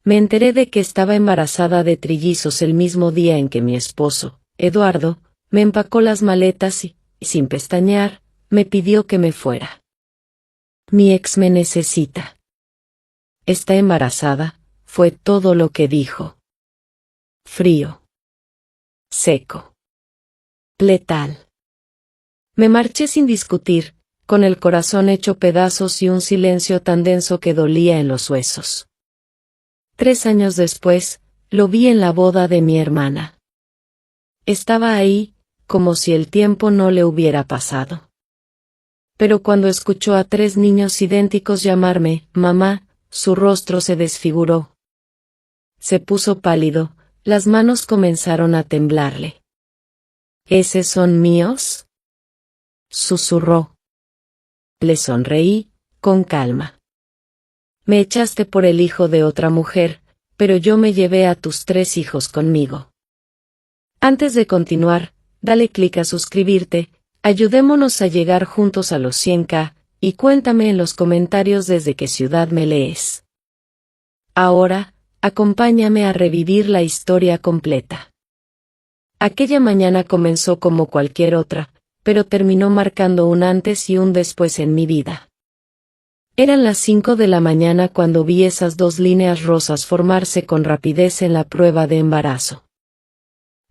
me enteré de que estaba embarazada de trillizos el mismo día en que mi esposo, Eduardo, me empacó las maletas y, sin pestañear, me pidió que me fuera. Mi ex me necesita. Está embarazada, fue todo lo que dijo. Frío. Seco. Letal. Me marché sin discutir, con el corazón hecho pedazos y un silencio tan denso que dolía en los huesos. 3 años después, lo vi en la boda de mi hermana. Estaba ahí, como si el tiempo no le hubiera pasado. Pero cuando escuchó a 3 niños idénticos llamarme mamá, su rostro se desfiguró. Se puso pálido, las manos comenzaron a temblarle. ¿Esos son míos?, susurró. Le sonreí, con calma. Me echaste por el hijo de otra mujer, pero yo me llevé a tus 3 hijos conmigo. Antes de continuar, dale clic a suscribirte, ayudémonos a llegar juntos a los 100K, y cuéntame en los comentarios desde qué ciudad me lees. Ahora, acompáñame a revivir la historia completa. Aquella mañana comenzó como cualquier otra, pero terminó marcando un antes y un después en mi vida. Eran las 5 de la mañana cuando vi esas 2 líneas rosas formarse con rapidez en la prueba de embarazo.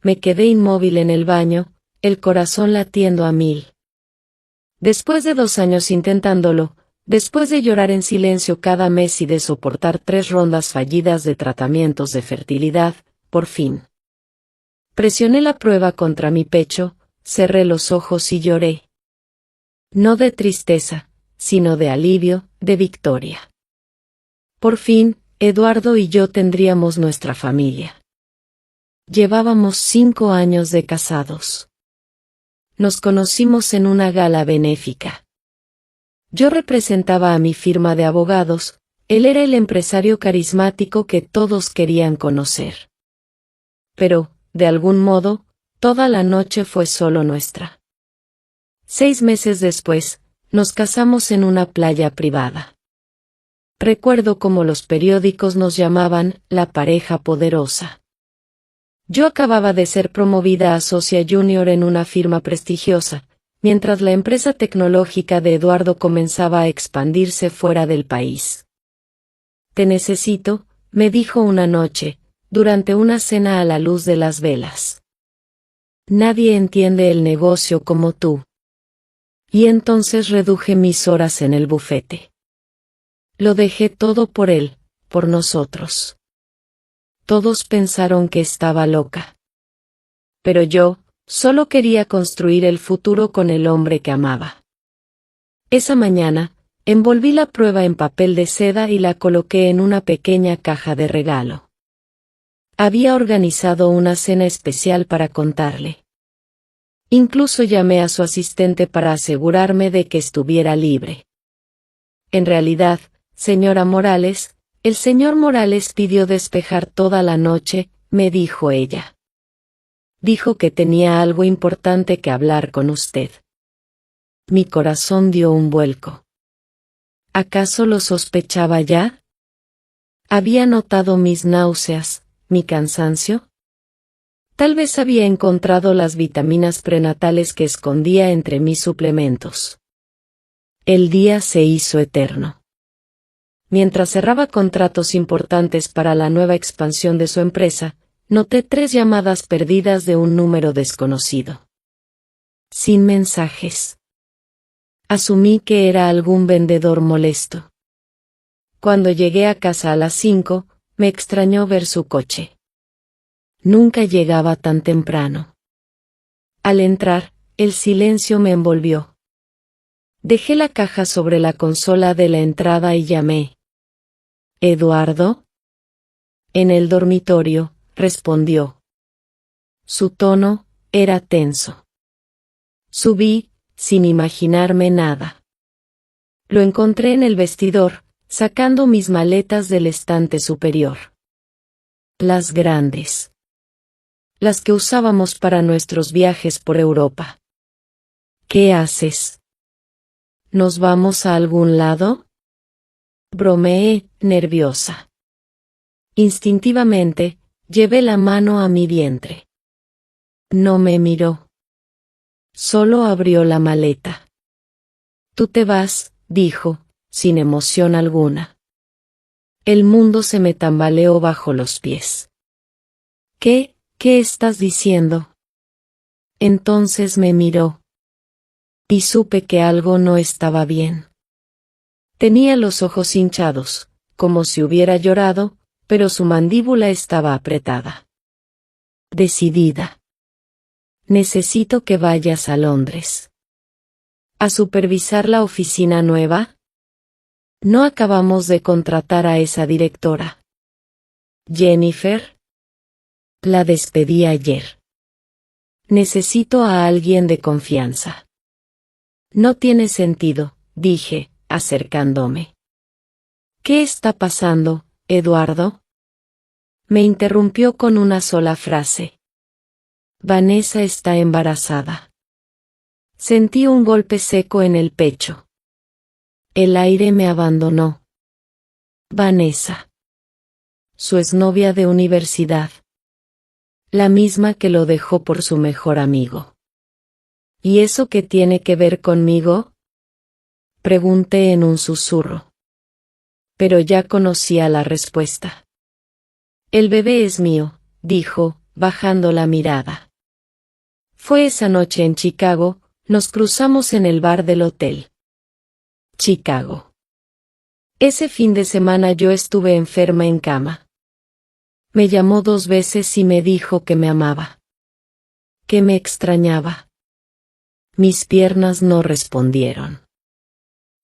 Me quedé inmóvil en el baño, el corazón latiendo a 1000. Después de 2 años intentándolo, después de llorar en silencio cada mes y de soportar 3 rondas fallidas de tratamientos de fertilidad, por fin. Presioné la prueba contra mi pecho, cerré los ojos y lloré. No de tristeza, sino de alivio, de victoria. Por fin, Eduardo y yo tendríamos nuestra familia. Llevábamos 5 años de casados. Nos conocimos en una gala benéfica. Yo representaba a mi firma de abogados, él era el empresario carismático que todos querían conocer. Pero, de algún modo, toda la noche fue solo nuestra. 6 meses después, nos casamos en una playa privada. Recuerdo cómo los periódicos nos llamaban la pareja poderosa. Yo acababa de ser promovida a socia junior en una firma prestigiosa, mientras la empresa tecnológica de Eduardo comenzaba a expandirse fuera del país. Te necesito, me dijo una noche, durante una cena a la luz de las velas. Nadie entiende el negocio como tú. Y entonces reduje mis horas en el bufete. Lo dejé todo por él, por nosotros. Todos pensaron que estaba loca. Pero yo, solo quería construir el futuro con el hombre que amaba. Esa mañana, envolví la prueba en papel de seda y la coloqué en una pequeña caja de regalo. Había organizado una cena especial para contarle. Incluso llamé a su asistente para asegurarme de que estuviera libre. En realidad, señora Morales, el señor Morales pidió despejar toda la noche, me dijo ella. Dijo que tenía algo importante que hablar con usted. Mi corazón dio un vuelco. ¿Acaso lo sospechaba ya? ¿Había notado mis náuseas, mi cansancio? Tal vez había encontrado las vitaminas prenatales que escondía entre mis suplementos. El día se hizo eterno. Mientras cerraba contratos importantes para la nueva expansión de su empresa, noté 3 llamadas perdidas de un número desconocido. Sin mensajes. Asumí que era algún vendedor molesto. Cuando llegué a casa a las 5, me extrañó ver su coche. Nunca llegaba tan temprano. Al entrar, el silencio me envolvió. Dejé la caja sobre la consola de la entrada y llamé. ¿Eduardo? En el dormitorio, respondió. Su tono era tenso. Subí, sin imaginarme nada. Lo encontré en el vestidor, sacando mis maletas del estante superior. Las grandes. Las que usábamos para nuestros viajes por Europa. ¿Qué haces? ¿Nos vamos a algún lado? Bromeé, nerviosa. Instintivamente, llevé la mano a mi vientre. No me miró. Solo abrió la maleta. Tú te vas, dijo, sin emoción alguna. El mundo se me tambaleó bajo los pies. ¿Qué estás diciendo? Entonces me miró. Y supe que algo no estaba bien. Tenía los ojos hinchados, como si hubiera llorado, pero su mandíbula estaba apretada. Decidida. Necesito que vayas a Londres. ¿A supervisar la oficina nueva? No acabamos de contratar a esa directora. Jennifer. La despedí ayer. Necesito a alguien de confianza. No tiene sentido, dije, acercándome. ¿Qué está pasando, Eduardo? Me interrumpió con una sola frase. Vanessa está embarazada. Sentí un golpe seco en el pecho. El aire me abandonó. Vanessa. Su exnovia de universidad. La misma que lo dejó por su mejor amigo. ¿Y eso qué tiene que ver conmigo? Pregunté en un susurro. Pero ya conocía la respuesta. El bebé es mío, dijo, bajando la mirada. Fue esa noche en Chicago, nos cruzamos en el bar del hotel. Chicago. Ese fin de semana yo estuve enferma en cama. Me llamó 2 veces y me dijo que me amaba. Que me extrañaba. Mis piernas no respondieron.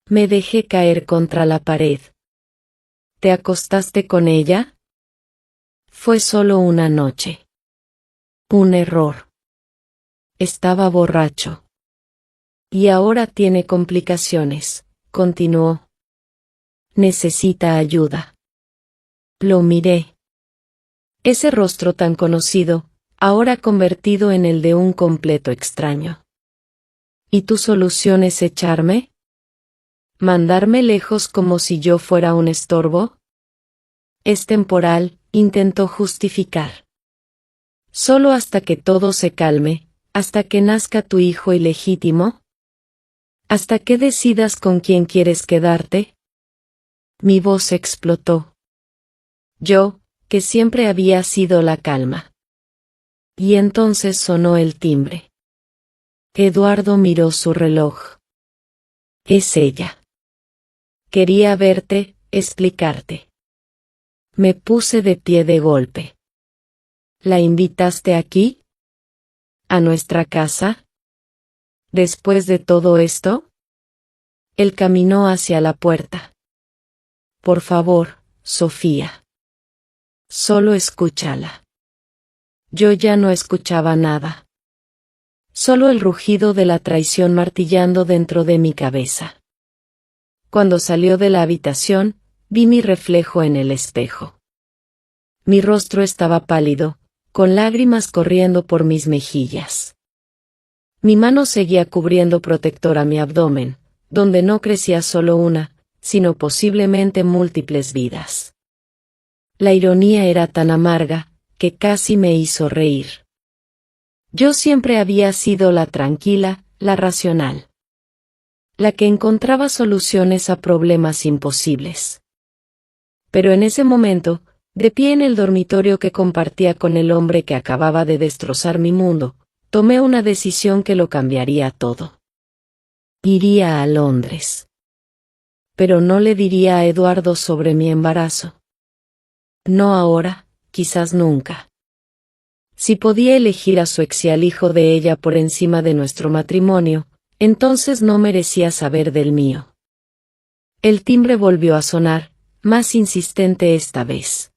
Me dejé caer contra la pared. ¿Te acostaste con ella? Fue solo una noche. Un error. Estaba borracho. Y ahora tiene complicaciones, continuó. Necesita ayuda. Lo miré. Ese rostro tan conocido, ahora convertido en el de un completo extraño. ¿Y tu solución es echarme? ¿Mandarme lejos como si yo fuera un estorbo? Es temporal, intentó justificar. Solo hasta que todo se calme, hasta que nazca tu hijo ilegítimo. ¿Hasta que decidas con quién quieres quedarte? Mi voz explotó. Yo, que siempre había sido la calma. Y entonces sonó el timbre. Eduardo miró su reloj. Es ella. Quería verte, explicarte. Me puse de pie de golpe. ¿La invitaste aquí? ¿A nuestra casa? ¿Después de todo esto? Él caminó hacia la puerta. Por favor, Sofía. Solo escúchala. Yo ya no escuchaba nada. Solo el rugido de la traición martillando dentro de mi cabeza. Cuando salió de la habitación, vi mi reflejo en el espejo. Mi rostro estaba pálido, con lágrimas corriendo por mis mejillas. Mi mano seguía cubriendo protectora mi abdomen, donde no crecía solo una, sino posiblemente múltiples vidas. La ironía era tan amarga, que casi me hizo reír. Yo siempre había sido la tranquila, la racional. La que encontraba soluciones a problemas imposibles. Pero en ese momento, de pie en el dormitorio que compartía con el hombre que acababa de destrozar mi mundo, tomé una decisión que lo cambiaría todo. Iría a Londres. Pero no le diría a Eduardo sobre mi embarazo. No ahora, quizás nunca. Si podía elegir a su ex y al hijo de ella por encima de nuestro matrimonio, entonces no merecía saber del mío. El timbre volvió a sonar, más insistente esta vez.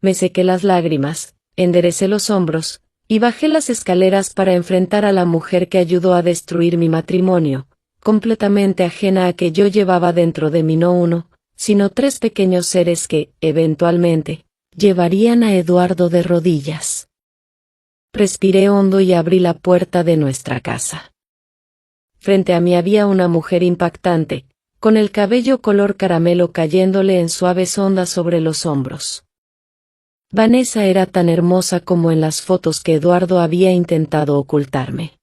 Me sequé las lágrimas, enderecé los hombros, y bajé las escaleras para enfrentar a la mujer que ayudó a destruir mi matrimonio, completamente ajena a que yo llevaba dentro de mí no uno, sino 3 pequeños seres que, eventualmente, llevarían a Eduardo de rodillas. Respiré hondo y abrí la puerta de nuestra casa. Frente a mí había una mujer impactante, con el cabello color caramelo cayéndole en suaves ondas sobre los hombros. Vanessa era tan hermosa como en las fotos que Eduardo había intentado ocultarme.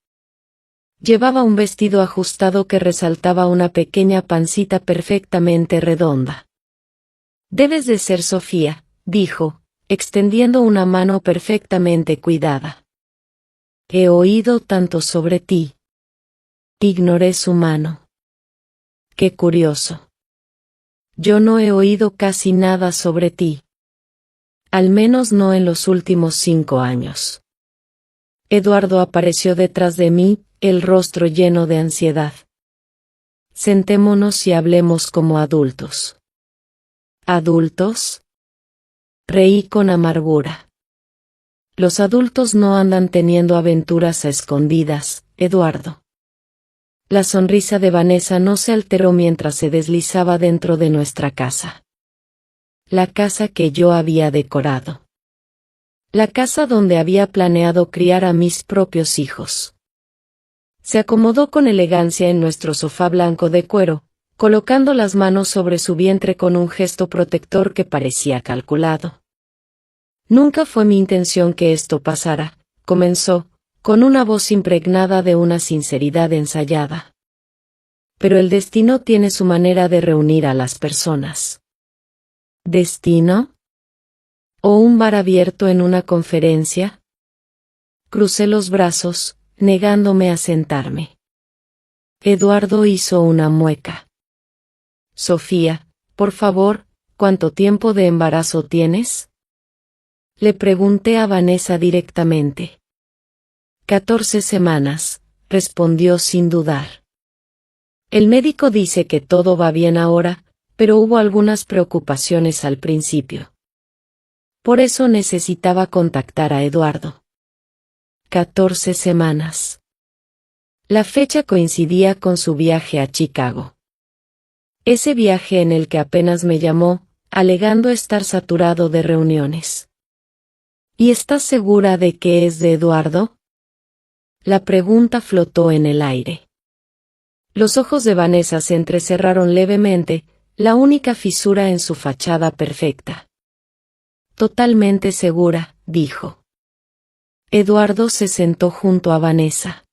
Llevaba un vestido ajustado que resaltaba una pequeña pancita perfectamente redonda. «Debes de ser Sofía», dijo, extendiendo una mano perfectamente cuidada. «He oído tanto sobre ti». Ignoré su mano. «Qué curioso. Yo no he oído casi nada sobre ti. Al menos no en los últimos 5 años». Eduardo apareció detrás de mí, el rostro lleno de ansiedad. «Sentémonos y hablemos como adultos». ¿Adultos? Reí con amargura. Los adultos no andan teniendo aventuras a escondidas, Eduardo. La sonrisa de Vanessa no se alteró mientras se deslizaba dentro de nuestra casa. La casa que yo había decorado. La casa donde había planeado criar a mis propios hijos. Se acomodó con elegancia en nuestro sofá blanco de cuero, colocando las manos sobre su vientre con un gesto protector que parecía calculado. «Nunca fue mi intención que esto pasara», comenzó, con una voz impregnada de una sinceridad ensayada. «Pero el destino tiene su manera de reunir a las personas». ¿Destino? ¿O un bar abierto en una conferencia? Crucé los brazos, negándome a sentarme. Eduardo hizo una mueca. «Sofía, por favor, ¿cuánto tiempo de embarazo tienes?», le pregunté a Vanessa directamente. 14 semanas, respondió sin dudar. El médico dice que todo va bien ahora, pero hubo algunas preocupaciones al principio. Por eso necesitaba contactar a Eduardo. 14 semanas. La fecha coincidía con su viaje a Chicago. Ese viaje en el que apenas me llamó, alegando estar saturado de reuniones. ¿Y estás segura de que es de Eduardo?, la pregunta flotó en el aire. Los ojos de Vanessa se entrecerraron levemente, la única fisura en su fachada perfecta. «Totalmente segura», dijo. Eduardo se sentó junto a Vanessa.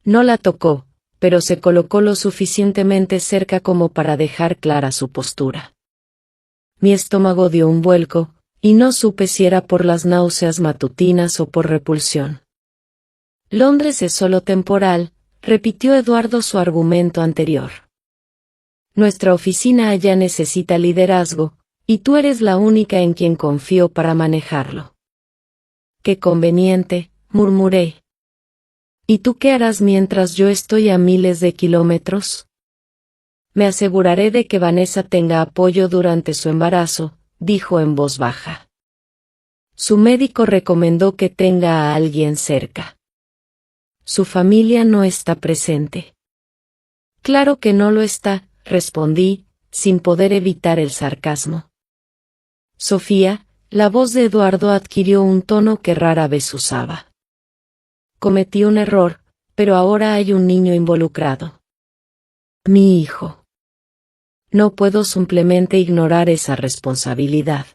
No la tocó, pero se colocó lo suficientemente cerca como para dejar clara su postura. Mi estómago dio un vuelco, y no supe si era por las náuseas matutinas o por repulsión. «Londres es solo temporal», repitió Eduardo su argumento anterior. «Nuestra oficina allá necesita liderazgo, y tú eres la única en quien confío para manejarlo». «Qué conveniente», murmuré. «¿Y tú qué harás mientras yo estoy a miles de kilómetros?» «Me aseguraré de que Vanessa tenga apoyo durante su embarazo», dijo en voz baja. «Su médico recomendó que tenga a alguien cerca. Su familia no está presente». «Claro que no lo está», respondí, sin poder evitar el sarcasmo. «Sofía», la voz de Eduardo adquirió un tono que rara vez usaba. «Cometí un error, pero ahora hay un niño involucrado. Mi hijo. No puedo simplemente ignorar esa responsabilidad».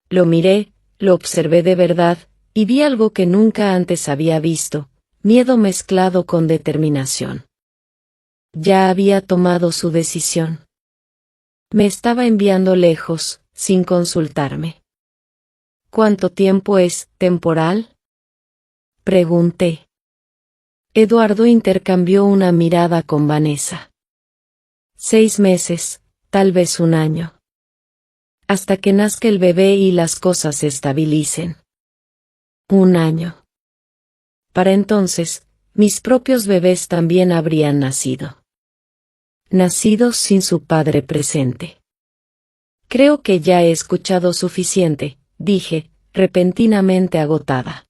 Lo miré, lo observé de verdad, y vi algo que nunca antes había visto, miedo mezclado con determinación. Ya había tomado su decisión. Me estaba enviando lejos, sin consultarme. «¿Cuánto tiempo es temporal?», pregunté. Eduardo intercambió una mirada con Vanessa. 6 meses, tal vez 1 año. Hasta que nazca el bebé y las cosas se estabilicen. 1 año. Para entonces, mis propios bebés también habrían nacido. Nacidos sin su padre presente. «Creo que ya he escuchado suficiente», dije, repentinamente agotada.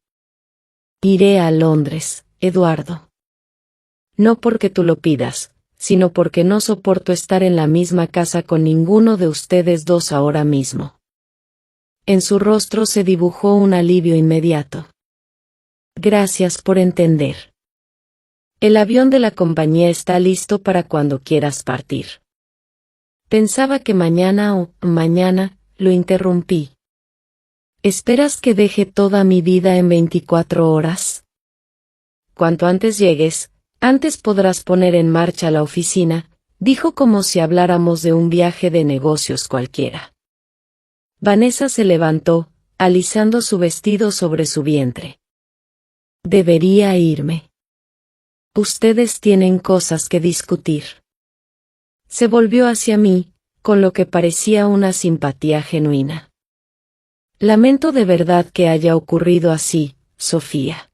«Iré a Londres, Eduardo. No porque tú lo pidas, sino porque no soporto estar en la misma casa con ninguno de ustedes dos ahora mismo». En su rostro se dibujó un alivio inmediato. «Gracias por entender. El avión de la compañía está listo para cuando quieras partir». Pensaba que mañana, lo interrumpí. ¿Esperas que deje toda mi vida en 24 horas? Cuanto antes llegues, antes podrás poner en marcha la oficina, dijo como si habláramos de un viaje de negocios cualquiera. Vanessa se levantó, alisando su vestido sobre su vientre. Debería irme. Ustedes tienen cosas que discutir. Se volvió hacia mí, con lo que parecía una simpatía genuina. Lamento de verdad que haya ocurrido así, Sofía.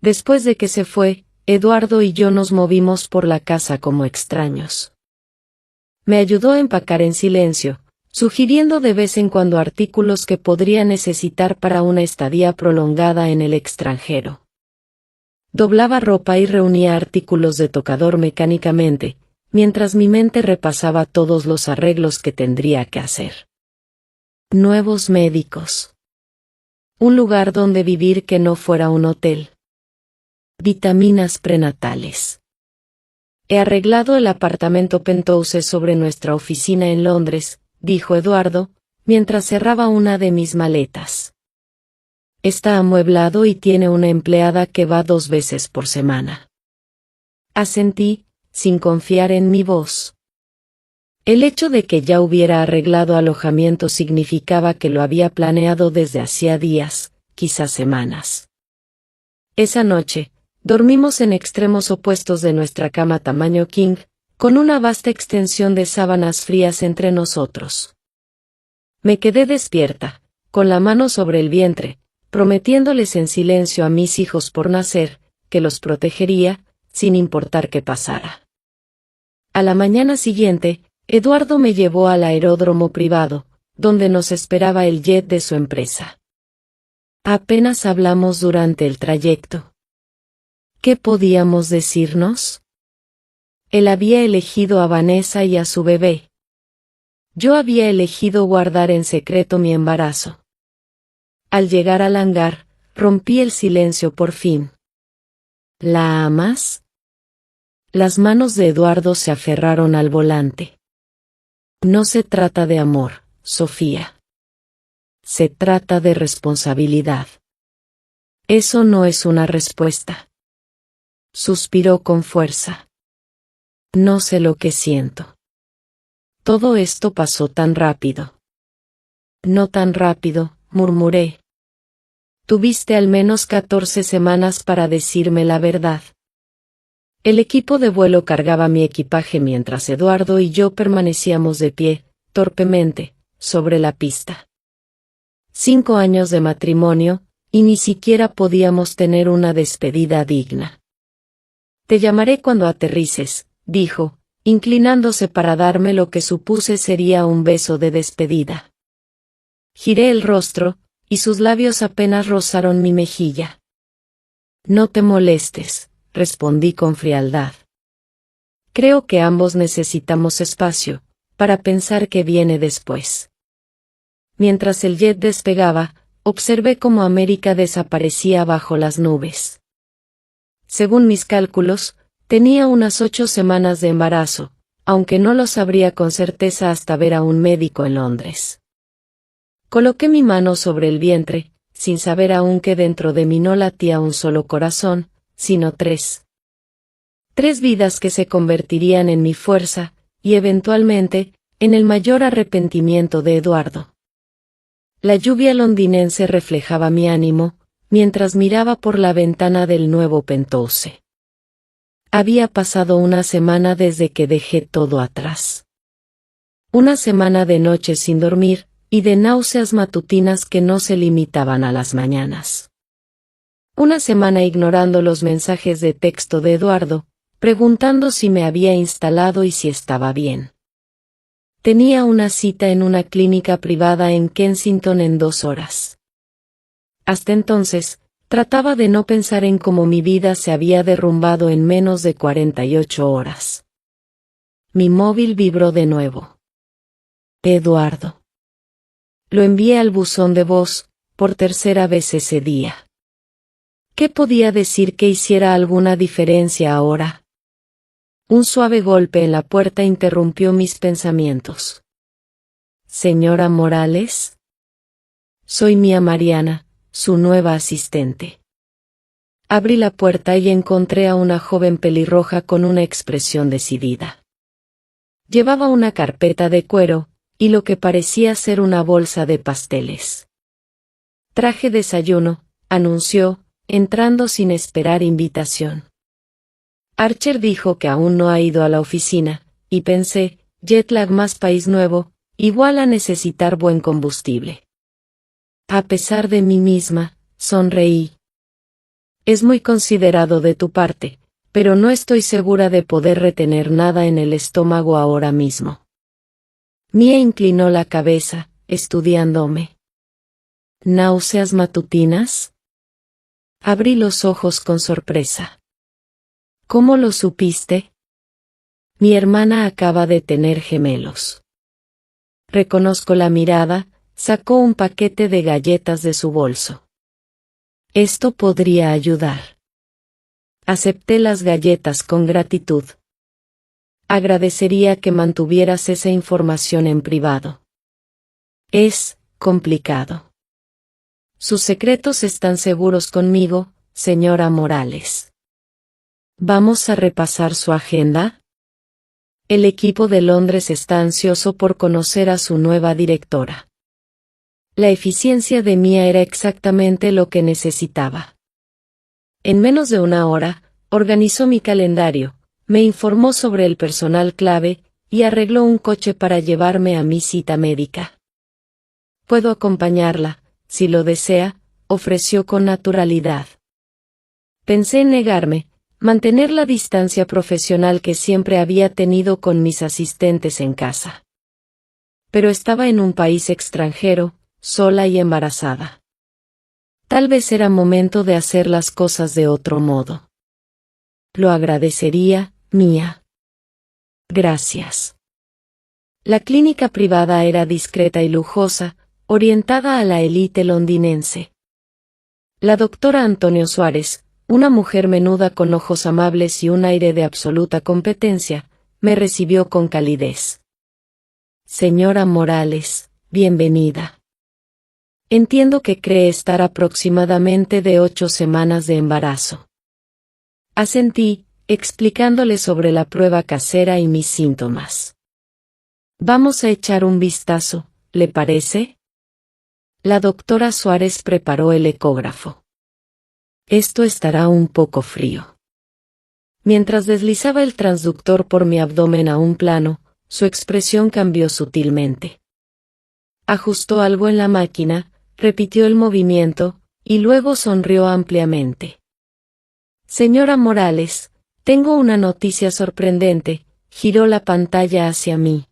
Después de que se fue, Eduardo y yo nos movimos por la casa como extraños. Me ayudó a empacar en silencio, sugiriendo de vez en cuando artículos que podría necesitar para una estadía prolongada en el extranjero. Doblaba ropa y reunía artículos de tocador mecánicamente, mientras mi mente repasaba todos los arreglos que tendría que hacer. Nuevos médicos. Un lugar donde vivir que no fuera un hotel. Vitaminas prenatales. He arreglado el apartamento penthouse sobre nuestra oficina en Londres, dijo Eduardo, mientras cerraba una de mis maletas. Está amueblado y tiene una empleada que va 2 veces por semana. Asentí, sin confiar en mi voz. El hecho de que ya hubiera arreglado alojamiento significaba que lo había planeado desde hacía días, quizás semanas. Esa noche, dormimos en extremos opuestos de nuestra cama tamaño king, con una vasta extensión de sábanas frías entre nosotros. Me quedé despierta, con la mano sobre el vientre, prometiéndoles en silencio a mis hijos por nacer, que los protegería, sin importar qué pasara. A la mañana siguiente, Eduardo me llevó al aeródromo privado, donde nos esperaba el jet de su empresa. Apenas hablamos durante el trayecto. ¿Qué podíamos decirnos? Él había elegido a Vanessa y a su bebé. Yo había elegido guardar en secreto mi embarazo. Al llegar al hangar, rompí el silencio por fin. ¿La amas? Las manos de Eduardo se aferraron al volante. No se trata de amor, Sofía. Se trata de responsabilidad. Eso no es una respuesta. Suspiró con fuerza. No sé lo que siento. Todo esto pasó tan rápido. No tan rápido, murmuré. Tuviste al menos 14 semanas para decirme la verdad. El equipo de vuelo cargaba mi equipaje mientras Eduardo y yo permanecíamos de pie, torpemente, sobre la pista. 5 años de matrimonio, y ni siquiera podíamos tener una despedida digna. Te llamaré cuando aterrices, dijo, inclinándose para darme lo que supuse sería un beso de despedida. Giré el rostro, y sus labios apenas rozaron mi mejilla. No te molestes, respondí con frialdad. Creo que ambos necesitamos espacio, para pensar qué viene después. Mientras el jet despegaba, observé cómo América desaparecía bajo las nubes. Según mis cálculos, tenía unas 8 semanas de embarazo, aunque no lo sabría con certeza hasta ver a un médico en Londres. Coloqué mi mano sobre el vientre, sin saber aún que dentro de mí no latía un solo corazón, sino 3. 3 vidas que se convertirían en mi fuerza, y eventualmente, en el mayor arrepentimiento de Eduardo. La lluvia londinense reflejaba mi ánimo, mientras miraba por la ventana del nuevo penthouse. Había pasado una semana desde que dejé todo atrás. Una semana de noches sin dormir, y de náuseas matutinas que no se limitaban a las mañanas. Una semana ignorando los mensajes de texto de Eduardo, preguntando si me había instalado y si estaba bien. Tenía una cita en una clínica privada en Kensington en 2 horas. Hasta entonces, trataba de no pensar en cómo mi vida se había derrumbado en menos de 48 horas. Mi móvil vibró de nuevo. Eduardo. Lo envié al buzón de voz, por 3ª vez ese día. ¿Qué podía decir que hiciera alguna diferencia ahora? Un suave golpe en la puerta interrumpió mis pensamientos. ¿Señora Morales? soy Mía Mariana, su nueva asistente. Abrí la puerta y encontré a una joven pelirroja con una expresión decidida. Llevaba una carpeta de cuero, y lo que parecía ser una bolsa de pasteles. Traje desayuno, anunció, entrando sin esperar invitación. Archer dijo que aún no ha ido a la oficina, y pensé, jet lag más país nuevo, igual a necesitar buen combustible. A pesar de mí misma, sonreí. Es muy considerado de tu parte, pero no estoy segura de poder retener nada en el estómago ahora mismo. Mía inclinó la cabeza, estudiándome. ¿Náuseas matutinas? Abrí los ojos con sorpresa. ¿Cómo lo supiste? Mi hermana acaba de tener gemelos. Reconozco la mirada, sacó un paquete de galletas de su bolso. Esto podría ayudar. Acepté las galletas con gratitud. Agradecería que mantuvieras esa información en privado. Es complicado. Sus secretos están seguros conmigo, señora Morales. ¿Vamos a repasar su agenda? El equipo de Londres está ansioso por conocer a su nueva directora. La eficiencia de Mía era exactamente lo que necesitaba. En menos de una hora, organizó mi calendario, me informó sobre el personal clave, y arregló un coche para llevarme a mi cita médica. Puedo acompañarla, si lo desea, ofreció con naturalidad. Pensé en negarme, mantener la distancia profesional que siempre había tenido con mis asistentes en casa. Pero estaba en un país extranjero, sola y embarazada. Tal vez era momento de hacer las cosas de otro modo. Lo agradecería, Mía. Gracias. La clínica privada era discreta y lujosa, orientada a la élite londinense. La doctora Antonio Suárez, una mujer menuda con ojos amables y un aire de absoluta competencia, me recibió con calidez. Señora Morales, bienvenida. Entiendo que cree estar aproximadamente de 8 semanas de embarazo. Asentí, explicándole sobre la prueba casera y mis síntomas. Vamos a echar un vistazo, ¿le parece? La doctora Suárez preparó el ecógrafo. Esto estará un poco frío. Mientras deslizaba el transductor por mi abdomen a un plano, su expresión cambió sutilmente. Ajustó algo en la máquina, repitió el movimiento, y luego sonrió ampliamente. Señora Morales, tengo una noticia sorprendente, giró la pantalla hacia mí.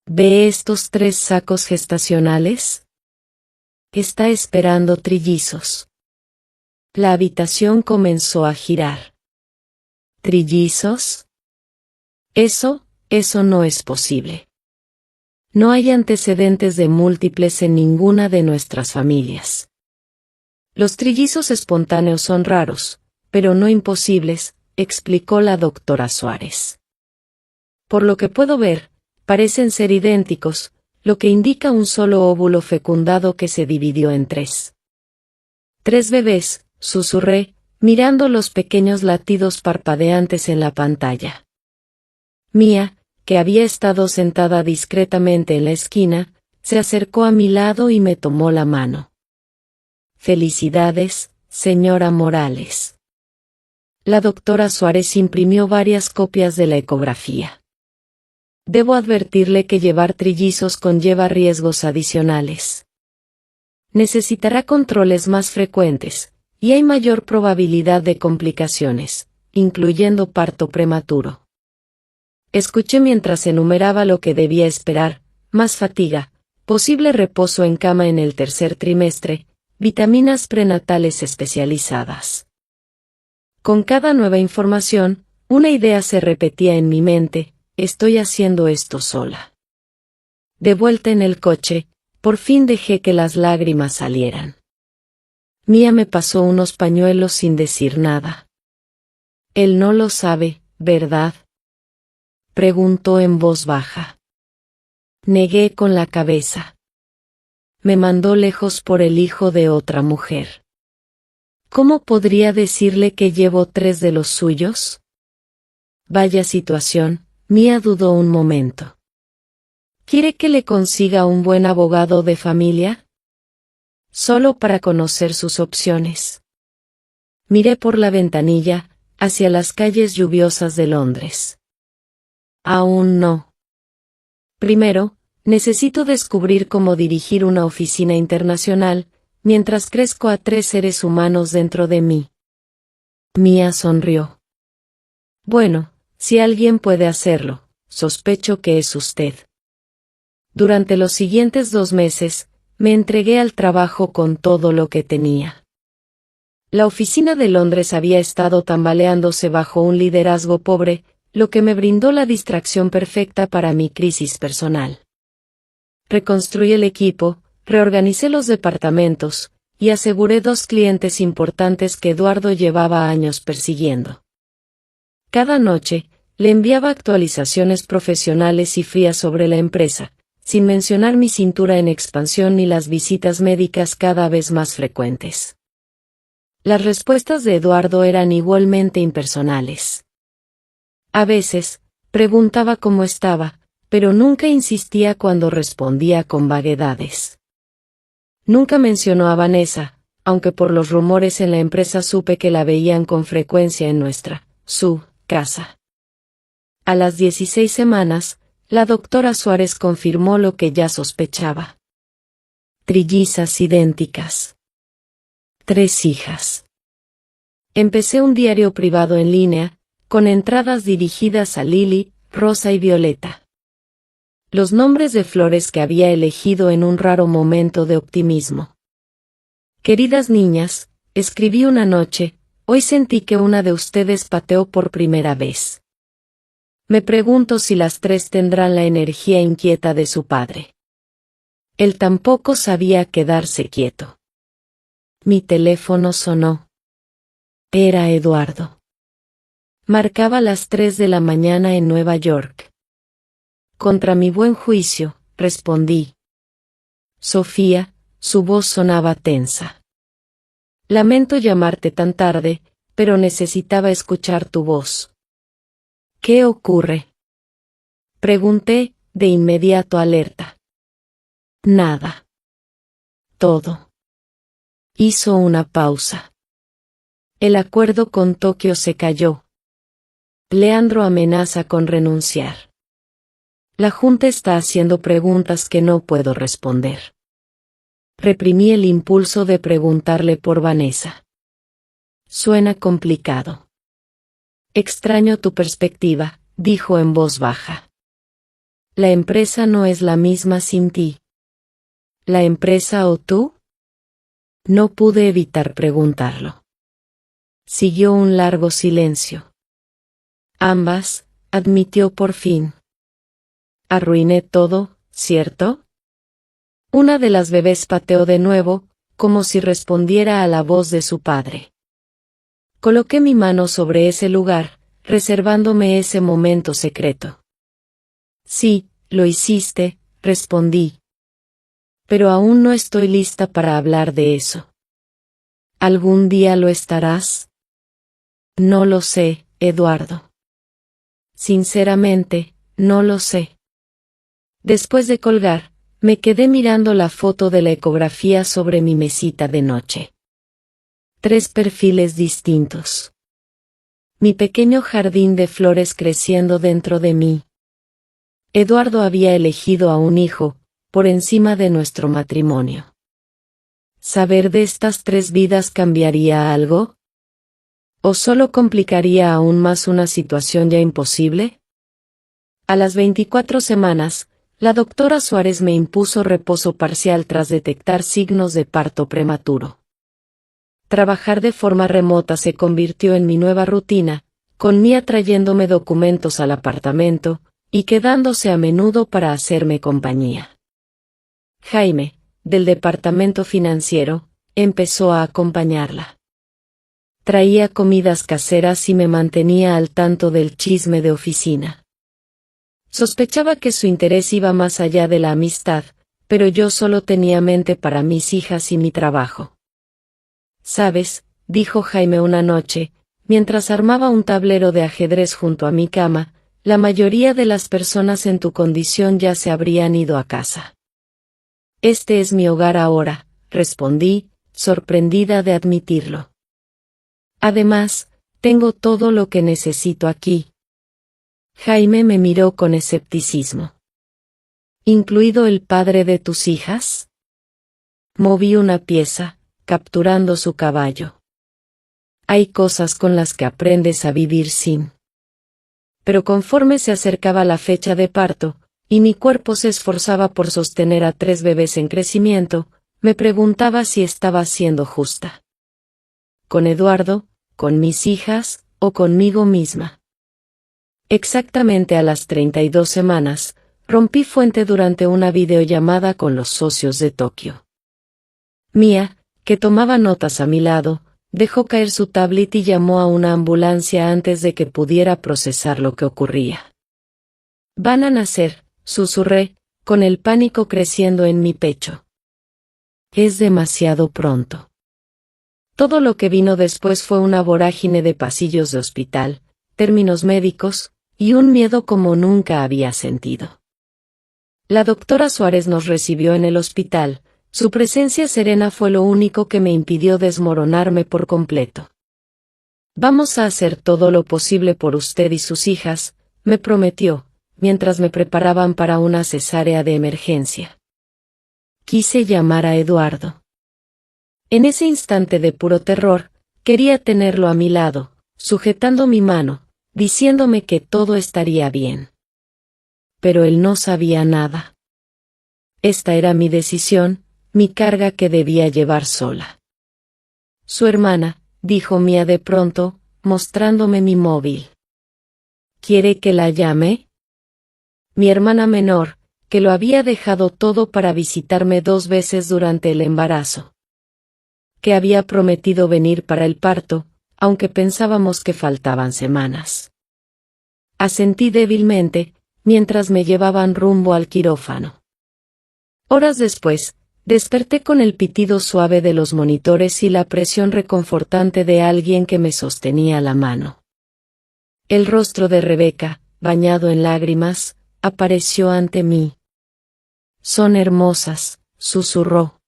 ¿Ve estos 3 sacos gestacionales? Está esperando trillizos. La habitación comenzó a girar. ¿Trillizos? Eso no es posible. No hay antecedentes de múltiples en ninguna de nuestras familias. Los trillizos espontáneos son raros, pero no imposibles, explicó la doctora Suárez. Por lo que puedo ver, parecen ser idénticos, lo que indica un solo óvulo fecundado que se dividió en 3. 3 bebés, susurré, mirando los pequeños latidos parpadeantes en la pantalla. Mía, que había estado sentada discretamente en la esquina, se acercó a mi lado y me tomó la mano. Felicidades, señora Morales. La doctora Suárez imprimió varias copias de la ecografía. Debo advertirle que llevar trillizos conlleva riesgos adicionales. Necesitará controles más frecuentes, y hay mayor probabilidad de complicaciones, incluyendo parto prematuro. Escuché mientras enumeraba lo que debía esperar: más fatiga, posible reposo en cama en el 3er trimestre, vitaminas prenatales especializadas. Con cada nueva información, una idea se repetía en mi mente: estoy haciendo esto sola. De vuelta en el coche, por fin dejé que las lágrimas salieran. Mía me pasó unos pañuelos sin decir nada. Él no lo sabe, ¿verdad?, preguntó en voz baja. Negué con la cabeza. me mandó lejos por el hijo de otra mujer. ¿Cómo podría decirle que llevo 3 de los suyos? Vaya situación, Mía dudó un momento. ¿Quiere que le consiga un buen abogado de familia? Solo para conocer sus opciones. Miré por la ventanilla, hacia las calles lluviosas de Londres. Aún no. Primero, necesito descubrir cómo dirigir una oficina internacional, mientras crezco a 3 seres humanos dentro de mí. Mía sonrió. Bueno, si alguien puede hacerlo, sospecho que es usted. Durante los siguientes 2 meses, me entregué al trabajo con todo lo que tenía. La oficina de Londres había estado tambaleándose bajo un liderazgo pobre, lo que me brindó la distracción perfecta para mi crisis personal. Reconstruí el equipo, reorganicé los departamentos, y aseguré 2 clientes importantes que Eduardo llevaba años persiguiendo. Cada noche, le enviaba actualizaciones profesionales y frías sobre la empresa, sin mencionar mi cintura en expansión ni las visitas médicas cada vez más frecuentes. Las respuestas de Eduardo eran igualmente impersonales. A veces, preguntaba cómo estaba, pero nunca insistía cuando respondía con vaguedades. Nunca mencionó a Vanessa, aunque por los rumores en la empresa supe que la veían con frecuencia en su casa. A las 16 semanas, la doctora Suárez confirmó lo que ya sospechaba. Trillizas idénticas. 3 hijas. Empecé un diario privado en línea, con entradas dirigidas a Lily, Rosa y Violeta. Los nombres de flores que había elegido en un raro momento de optimismo. Queridas niñas, escribí una noche, hoy sentí que una de ustedes pateó por primera vez. Me pregunto si las 3 tendrán la energía inquieta de su padre. Él tampoco sabía quedarse quieto. Mi teléfono sonó. Era Eduardo. Marcaba las 3 de la mañana en Nueva York. Contra mi buen juicio, respondí. Sofía, su voz sonaba tensa. Lamento llamarte tan tarde, pero necesitaba escuchar tu voz. ¿Qué ocurre? Pregunté, de inmediato alerta. Nada. Todo. Hizo una pausa. El acuerdo con Tokio se cayó. Leandro amenaza con renunciar. La Junta está haciendo preguntas que no puedo responder. Reprimí el impulso de preguntarle por Vanessa. Suena complicado. Extraño tu perspectiva, dijo en voz baja. La empresa no es la misma sin ti. ¿La empresa o tú? No pude evitar preguntarlo. Siguió un largo silencio. Ambas, admitió por fin. Arruiné todo, ¿cierto? Una de las bebés pateó de nuevo, como si respondiera a la voz de su padre. Coloqué mi mano sobre ese lugar, reservándome ese momento secreto. Sí, lo hiciste, respondí. Pero aún no estoy lista para hablar de eso. ¿Algún día lo estarás? No lo sé, Eduardo. Sinceramente, no lo sé. Después de colgar, me quedé mirando la foto de la ecografía sobre mi mesita de noche. 3 perfiles distintos. Mi pequeño jardín de flores creciendo dentro de mí. Eduardo había elegido a un hijo, por encima de nuestro matrimonio. ¿Saber de estas 3 vidas cambiaría algo? ¿O solo complicaría aún más una situación ya imposible? A las 24 semanas, la doctora Suárez me impuso reposo parcial tras detectar signos de parto prematuro. Trabajar de forma remota se convirtió en mi nueva rutina, con Mía trayéndome documentos al apartamento, y quedándose a menudo para hacerme compañía. Jaime, del departamento financiero, empezó a acompañarla. Traía comidas caseras y me mantenía al tanto del chisme de oficina. Sospechaba que su interés iba más allá de la amistad, pero yo solo tenía mente para mis hijas y mi trabajo. ¿Sabes?, dijo Jaime una noche, mientras armaba un tablero de ajedrez junto a mi cama, la mayoría de las personas en tu condición ya se habrían ido a casa. Este es mi hogar ahora, respondí, sorprendida de admitirlo. Además, tengo todo lo que necesito aquí. Jaime me miró con escepticismo. ¿Incluido el padre de tus hijas? Moví una pieza, capturando su caballo. Hay cosas con las que aprendes a vivir sin. Pero conforme se acercaba la fecha de parto, y mi cuerpo se esforzaba por sostener a 3 bebés en crecimiento, me preguntaba si estaba siendo justa. ¿Con Eduardo, con mis hijas, o conmigo misma? Exactamente a las 32 semanas, rompí fuente durante una videollamada con los socios de Tokio. Mía, que tomaba notas a mi lado, dejó caer su tablet y llamó a una ambulancia antes de que pudiera procesar lo que ocurría. Van a nacer, susurré, con el pánico creciendo en mi pecho. Es demasiado pronto. Todo lo que vino después fue una vorágine de pasillos de hospital, términos médicos, y un miedo como nunca había sentido. La doctora Suárez nos recibió en el hospital. Su presencia serena fue lo único que me impidió desmoronarme por completo. Vamos a hacer todo lo posible por usted y sus hijas, me prometió, mientras me preparaban para una cesárea de emergencia. Quise llamar a Eduardo. En ese instante de puro terror, quería tenerlo a mi lado, sujetando mi mano, diciéndome que todo estaría bien. Pero él no sabía nada. Esta era mi decisión, mi carga que debía llevar sola. Su hermana, dijo Mía de pronto, mostrándome mi móvil. ¿Quiere que la llame? Mi hermana menor, que lo había dejado todo para visitarme 2 veces durante el embarazo. Que había prometido venir para el parto, aunque pensábamos que faltaban semanas. Asentí débilmente, mientras me llevaban rumbo al quirófano. Horas después, desperté con el pitido suave de los monitores y la presión reconfortante de alguien que me sostenía la mano. El rostro de Rebeca, bañado en lágrimas, apareció ante mí. Son hermosas, susurró.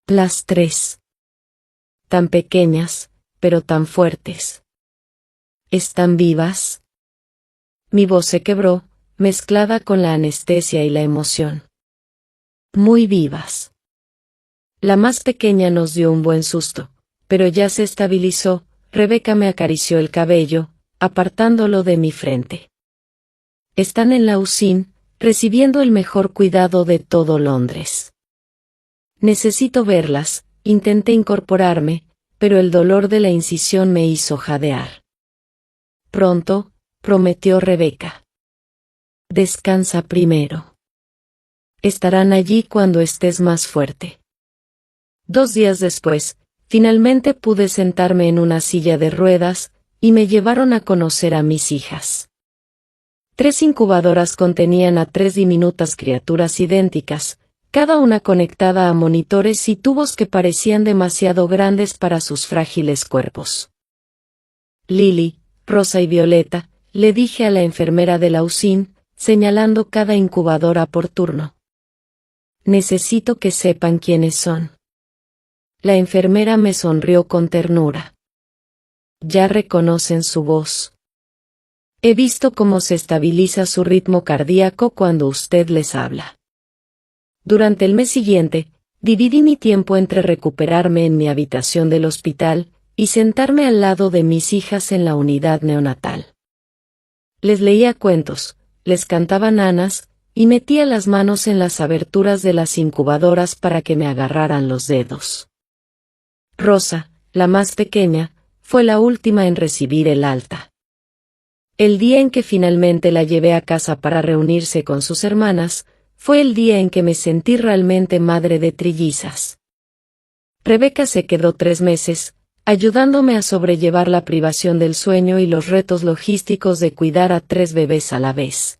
Las 3. Tan pequeñas, pero tan fuertes. ¿Están vivas? Mi voz se quebró, mezclada con la anestesia y la emoción. Muy vivas. La más pequeña nos dio un buen susto, pero ya se estabilizó. Rebeca me acarició el cabello, apartándolo de mi frente. Están en la UCI, recibiendo el mejor cuidado de todo Londres. Necesito verlas, intenté incorporarme, pero el dolor de la incisión me hizo jadear. Pronto, prometió Rebeca. Descansa primero. Estarán allí cuando estés más fuerte. 2 días después, finalmente pude sentarme en una silla de ruedas, y me llevaron a conocer a mis hijas. 3 incubadoras contenían a 3 diminutas criaturas idénticas, cada una conectada a monitores y tubos que parecían demasiado grandes para sus frágiles cuerpos. Lily, Rosa y Violeta, le dije a la enfermera de la UCI, señalando cada incubadora por turno. Necesito que sepan quiénes son. La enfermera me sonrió con ternura. Ya reconocen su voz. He visto cómo se estabiliza su ritmo cardíaco cuando usted les habla. Durante el mes siguiente, dividí mi tiempo entre recuperarme en mi habitación del hospital y sentarme al lado de mis hijas en la unidad neonatal. Les leía cuentos, les cantaba nanas, y metía las manos en las aberturas de las incubadoras para que me agarraran los dedos. Rosa, la más pequeña, fue la última en recibir el alta. El día en que finalmente la llevé a casa para reunirse con sus hermanas, fue el día en que me sentí realmente madre de trillizas. Rebeca se quedó 3 meses, ayudándome a sobrellevar la privación del sueño y los retos logísticos de cuidar a 3 bebés a la vez.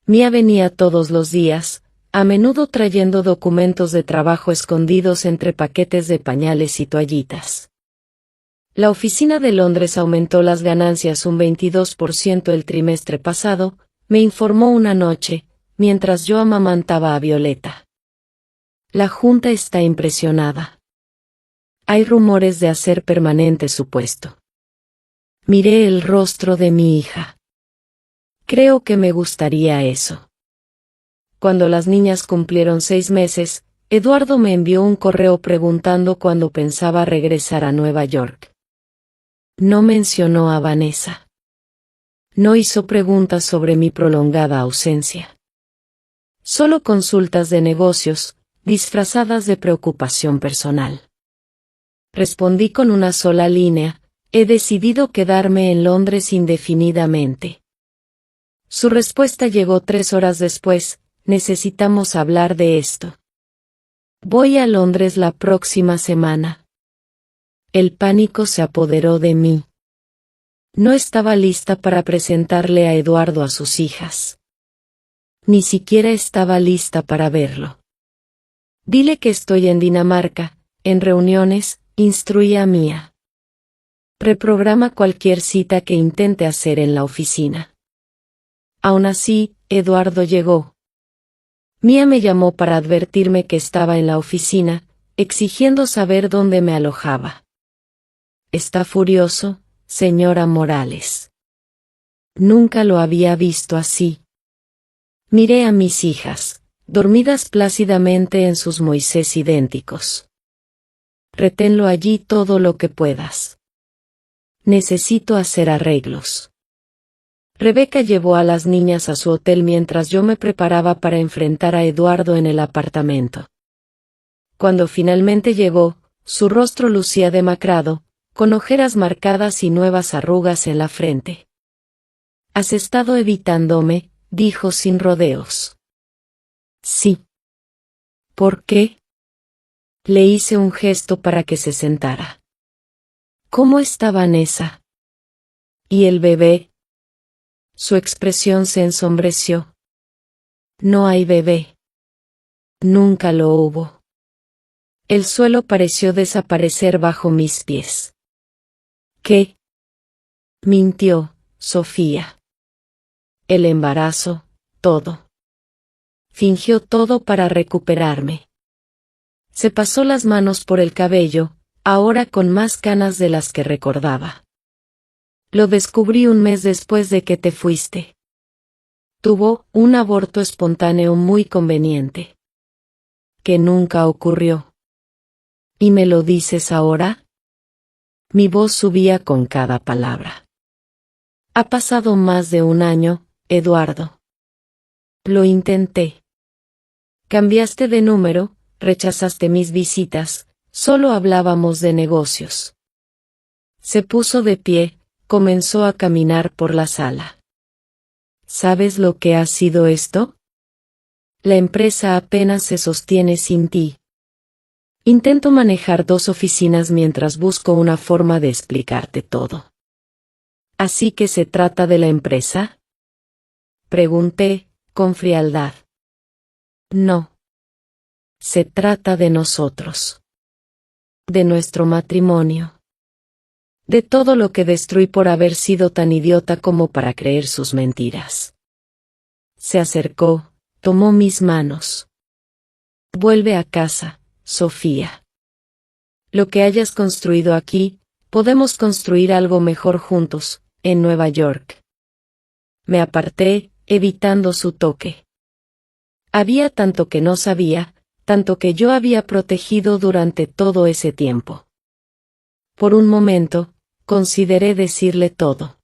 Mía venía todos los días, a menudo trayendo documentos de trabajo escondidos entre paquetes de pañales y toallitas. La oficina de Londres aumentó las ganancias un 22% el trimestre pasado, me informó una noche, mientras yo amamantaba a Violeta. La junta está impresionada. Hay rumores de hacer permanente su puesto. Miré el rostro de mi hija. Creo que me gustaría eso. Cuando las niñas cumplieron 6 meses, Eduardo me envió un correo preguntando cuándo pensaba regresar a Nueva York. No mencionó a Vanessa. No hizo preguntas sobre mi prolongada ausencia. Solo consultas de negocios, disfrazadas de preocupación personal. Respondí con una sola línea: he decidido quedarme en Londres indefinidamente. Su respuesta llegó 3 horas después: necesitamos hablar de esto. Voy a Londres la próxima semana. El pánico se apoderó de mí. No estaba lista para presentarle a Eduardo a sus hijas. Ni siquiera estaba lista para verlo. Dile que estoy en Dinamarca, en reuniones, instruí a Mía. Reprograma cualquier cita que intente hacer en la oficina. Aún así, Eduardo llegó. Mía me llamó para advertirme que estaba en la oficina, exigiendo saber dónde me alojaba. Está furioso, señora Morales. Nunca lo había visto así. Miré a mis hijas, dormidas plácidamente en sus Moisés idénticos. Reténlo allí todo lo que puedas. Necesito hacer arreglos. Rebeca llevó a las niñas a su hotel mientras yo me preparaba para enfrentar a Eduardo en el apartamento. Cuando finalmente llegó, su rostro lucía demacrado, con ojeras marcadas y nuevas arrugas en la frente. «¿Has estado evitándome?», dijo sin rodeos. «Sí». «¿Por qué?». Le hice un gesto para que se sentara. «¿Cómo está Vanessa?». «¿Y el bebé?». Su expresión se ensombreció. «No hay bebé. Nunca lo hubo». El suelo pareció desaparecer bajo mis pies. «¿Qué?». Mintió, Sofía. El embarazo, todo. Fingió todo para recuperarme. Se pasó las manos por el cabello, ahora con más canas de las que recordaba. Lo descubrí un mes después de que te fuiste. Tuvo un aborto espontáneo muy conveniente. Que nunca ocurrió. ¿Y me lo dices ahora? Mi voz subía con cada palabra. Ha pasado más de 1 año, Eduardo. Lo intenté. Cambiaste de número, rechazaste mis visitas, solo hablábamos de negocios. Se puso de pie, comenzó a caminar por la sala. ¿Sabes lo que ha sido esto? La empresa apenas se sostiene sin ti. Intento manejar 2 oficinas mientras busco una forma de explicarte todo. ¿Así que se trata de la empresa?, pregunté, con frialdad. No. Se trata de nosotros. De nuestro matrimonio. De todo lo que destruí por haber sido tan idiota como para creer sus mentiras. Se acercó, tomó mis manos. Vuelve a casa, Sofía. Lo que hayas construido aquí, podemos construir algo mejor juntos, en Nueva York. Me aparté, evitando su toque. Había tanto que no sabía, tanto que yo había protegido durante todo ese tiempo. Por un momento, consideré decirle todo.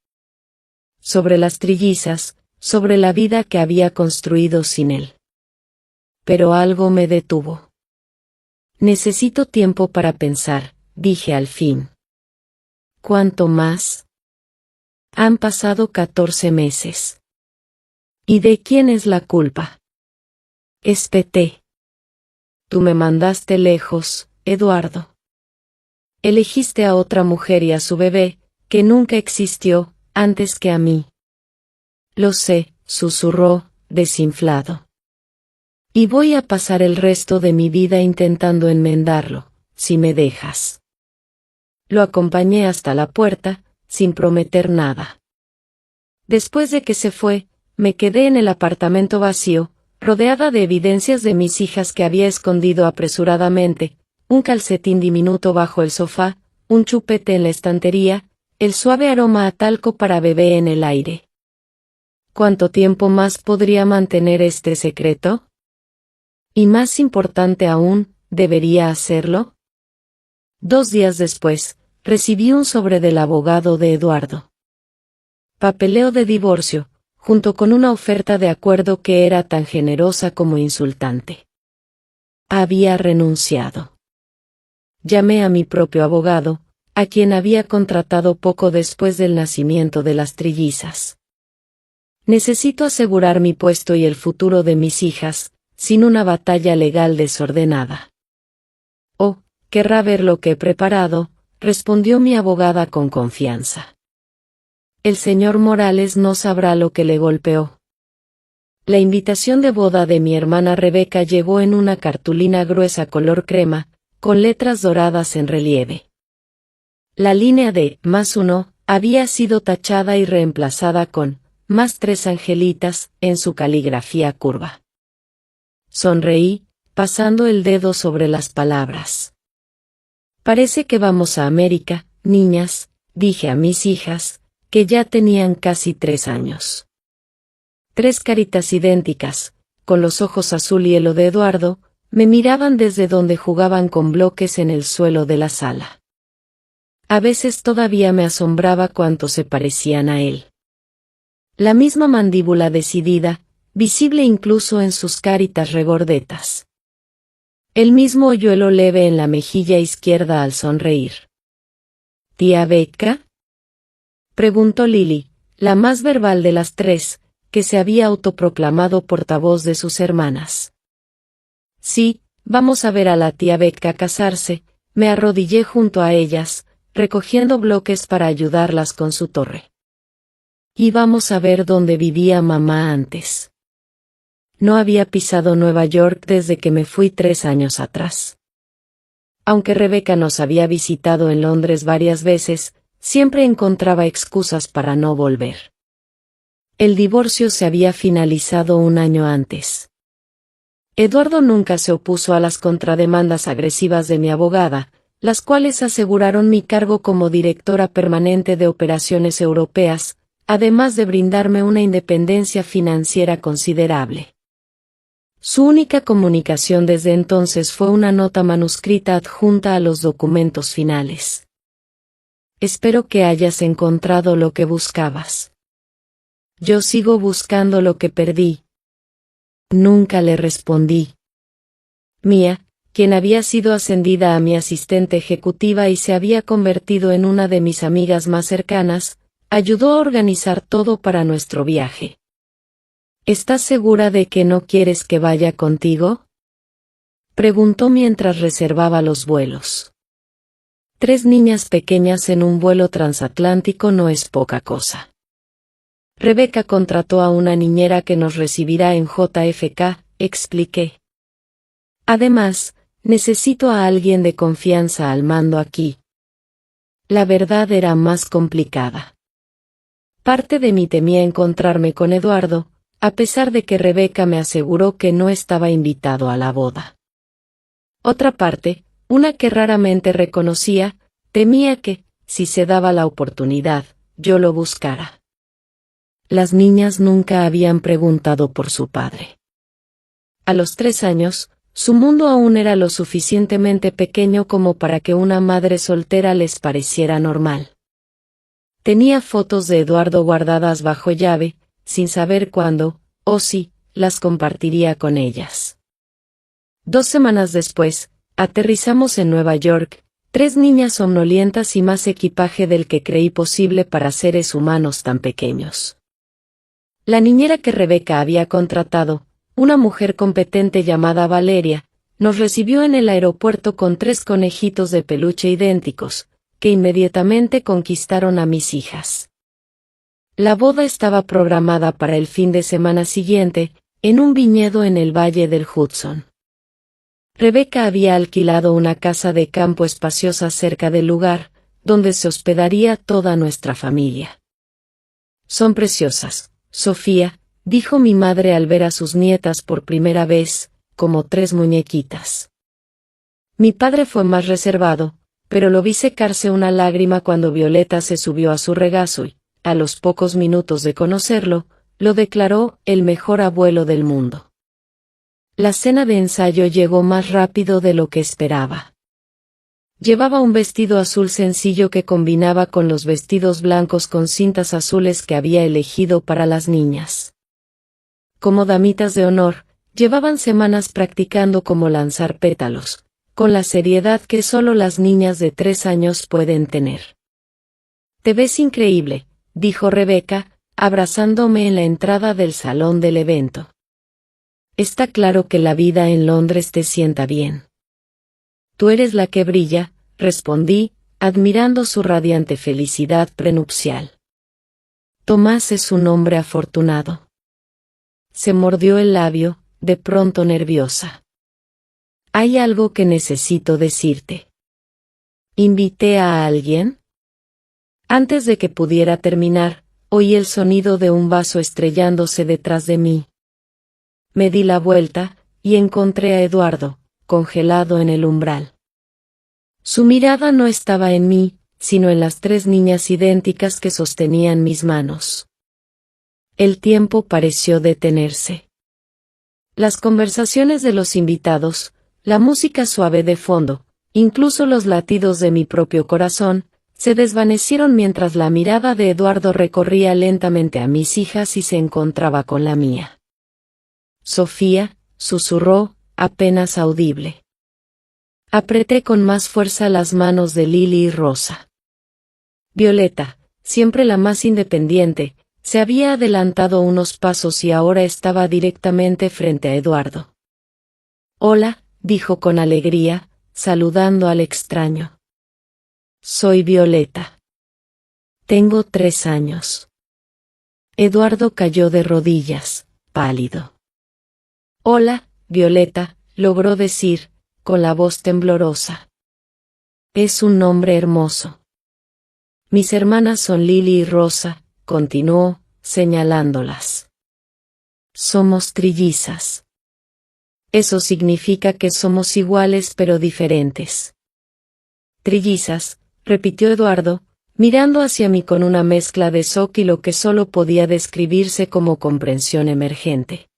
Sobre las trillizas, sobre la vida que había construido sin él. Pero algo me detuvo. Necesito tiempo para pensar, dije al fin. ¿Cuánto más? Han pasado 14 meses. ¿Y de quién es la culpa? Espeté. Tú me mandaste lejos, Eduardo. Elegiste a otra mujer y a su bebé, que nunca existió, antes que a mí. Lo sé, susurró, desinflado. Y voy a pasar el resto de mi vida intentando enmendarlo, si me dejas. Lo acompañé hasta la puerta, sin prometer nada. Después de que se fue, me quedé en el apartamento vacío, rodeada de evidencias de mis hijas que había escondido apresuradamente, un calcetín diminuto bajo el sofá, un chupete en la estantería, el suave aroma a talco para bebé en el aire. ¿Cuánto tiempo más podría mantener este secreto? Y más importante aún, ¿debería hacerlo? 2 días después, recibí un sobre del abogado de Eduardo. Papeleo de divorcio, junto con una oferta de acuerdo que era tan generosa como insultante. Había renunciado. Llamé a mi propio abogado, a quien había contratado poco después del nacimiento de las trillizas. Necesito asegurar mi puesto y el futuro de mis hijas, sin una batalla legal desordenada. Oh, querrá ver lo que he preparado, respondió mi abogada con confianza. El señor Morales no sabrá lo que le golpeó. La invitación de boda de mi hermana Rebeca llegó en una cartulina gruesa color crema, con letras doradas en relieve. La línea de +1 había sido tachada y reemplazada con +3 angelitas en su caligrafía curva. Sonreí, pasando el dedo sobre las palabras. Parece que vamos a América, niñas, dije a mis hijas, que ya tenían casi 3 años. 3 caritas idénticas, con los ojos azul hielo de Eduardo, me miraban desde donde jugaban con bloques en el suelo de la sala. A veces todavía me asombraba cuánto se parecían a él. La misma mandíbula decidida, visible incluso en sus caritas regordetas. El mismo hoyuelo leve en la mejilla izquierda al sonreír. ¿Tía Becca?, preguntó Lily, la más verbal de las 3, que se había autoproclamado portavoz de sus hermanas. Sí, vamos a ver a la tía Becca casarse. Me arrodillé junto a ellas, recogiendo bloques para ayudarlas con su torre. Y vamos a ver dónde vivía mamá antes. No había pisado Nueva York desde que me fui 3 años atrás. Aunque Rebeca nos había visitado en Londres varias veces, siempre encontraba excusas para no volver. El divorcio se había finalizado 1 año antes. Eduardo nunca se opuso a las contrademandas agresivas de mi abogada, las cuales aseguraron mi cargo como directora permanente de operaciones europeas, además de brindarme una independencia financiera considerable. Su única comunicación desde entonces fue una nota manuscrita adjunta a los documentos finales. Espero que hayas encontrado lo que buscabas. Yo sigo buscando lo que perdí. Nunca le respondí. Mía, quien había sido ascendida a mi asistente ejecutiva y se había convertido en una de mis amigas más cercanas, ayudó a organizar todo para nuestro viaje. ¿Estás segura de que no quieres que vaya contigo?, preguntó mientras reservaba los vuelos. 3 niñas pequeñas en un vuelo transatlántico no es poca cosa. Rebeca contrató a una niñera que nos recibirá en JFK, expliqué. Además, necesito a alguien de confianza al mando aquí. La verdad era más complicada. Parte de mí temía encontrarme con Eduardo, a pesar de que Rebeca me aseguró que no estaba invitado a la boda. Otra parte, una que raramente reconocía, temía que, si se daba la oportunidad, yo lo buscara. Las niñas nunca habían preguntado por su padre. A los 3 años, su mundo aún era lo suficientemente pequeño como para que una madre soltera les pareciera normal. Tenía fotos de Eduardo guardadas bajo llave, sin saber cuándo, o si, las compartiría con ellas. 2 semanas después, aterrizamos en Nueva York, 3 niñas somnolientas y más equipaje del que creí posible para seres humanos tan pequeños. La niñera que Rebeca había contratado, una mujer competente llamada Valeria, nos recibió en el aeropuerto con 3 conejitos de peluche idénticos, que inmediatamente conquistaron a mis hijas. La boda estaba programada para el fin de semana siguiente, en un viñedo en el valle del Hudson. Rebeca había alquilado una casa de campo espaciosa cerca del lugar, donde se hospedaría toda nuestra familia. Son preciosas, Sofía, dijo mi madre al ver a sus nietas por primera vez, como 3 muñequitas. Mi padre fue más reservado, pero lo vi secarse una lágrima cuando Violeta se subió a su regazo y, a los pocos minutos de conocerlo, lo declaró el mejor abuelo del mundo. La cena de ensayo llegó más rápido de lo que esperaba. Llevaba un vestido azul sencillo que combinaba con los vestidos blancos con cintas azules que había elegido para las niñas. Como damitas de honor, llevaban semanas practicando cómo lanzar pétalos, con la seriedad que solo las niñas de 3 años pueden tener. «Te ves increíble», dijo Rebeca, abrazándome en la entrada del salón del evento. «Está claro que la vida en Londres te sienta bien». «Tú eres la que brilla», respondí, admirando su radiante felicidad prenupcial. «Tomás es un hombre afortunado». Se mordió el labio, de pronto nerviosa. «Hay algo que necesito decirte». «¿Invité a alguien?». Antes de que pudiera terminar, oí el sonido de un vaso estrellándose detrás de mí. Me di la vuelta, y encontré a Eduardo, congelado en el umbral. Su mirada no estaba en mí, sino en las 3 niñas idénticas que sostenían mis manos. El tiempo pareció detenerse. Las conversaciones de los invitados, la música suave de fondo, incluso los latidos de mi propio corazón, se desvanecieron mientras la mirada de Eduardo recorría lentamente a mis hijas y se encontraba con la mía. «Sofía», susurró, apenas audible. Apreté con más fuerza las manos de Lily y Rosa. Violeta, siempre la más independiente, se había adelantado unos pasos y ahora estaba directamente frente a Eduardo. «Hola», dijo con alegría, saludando al extraño. «Soy Violeta. Tengo 3 años». Eduardo cayó de rodillas, pálido. «Hola, Violeta», logró decir, con la voz temblorosa. «Es un nombre hermoso». «Mis hermanas son Lily y Rosa», continuó, señalándolas. «Somos trillizas». «Eso significa que somos iguales pero diferentes». «Trillizas», repitió Eduardo, mirando hacia mí con una mezcla de shock y lo que solo podía describirse como comprensión emergente.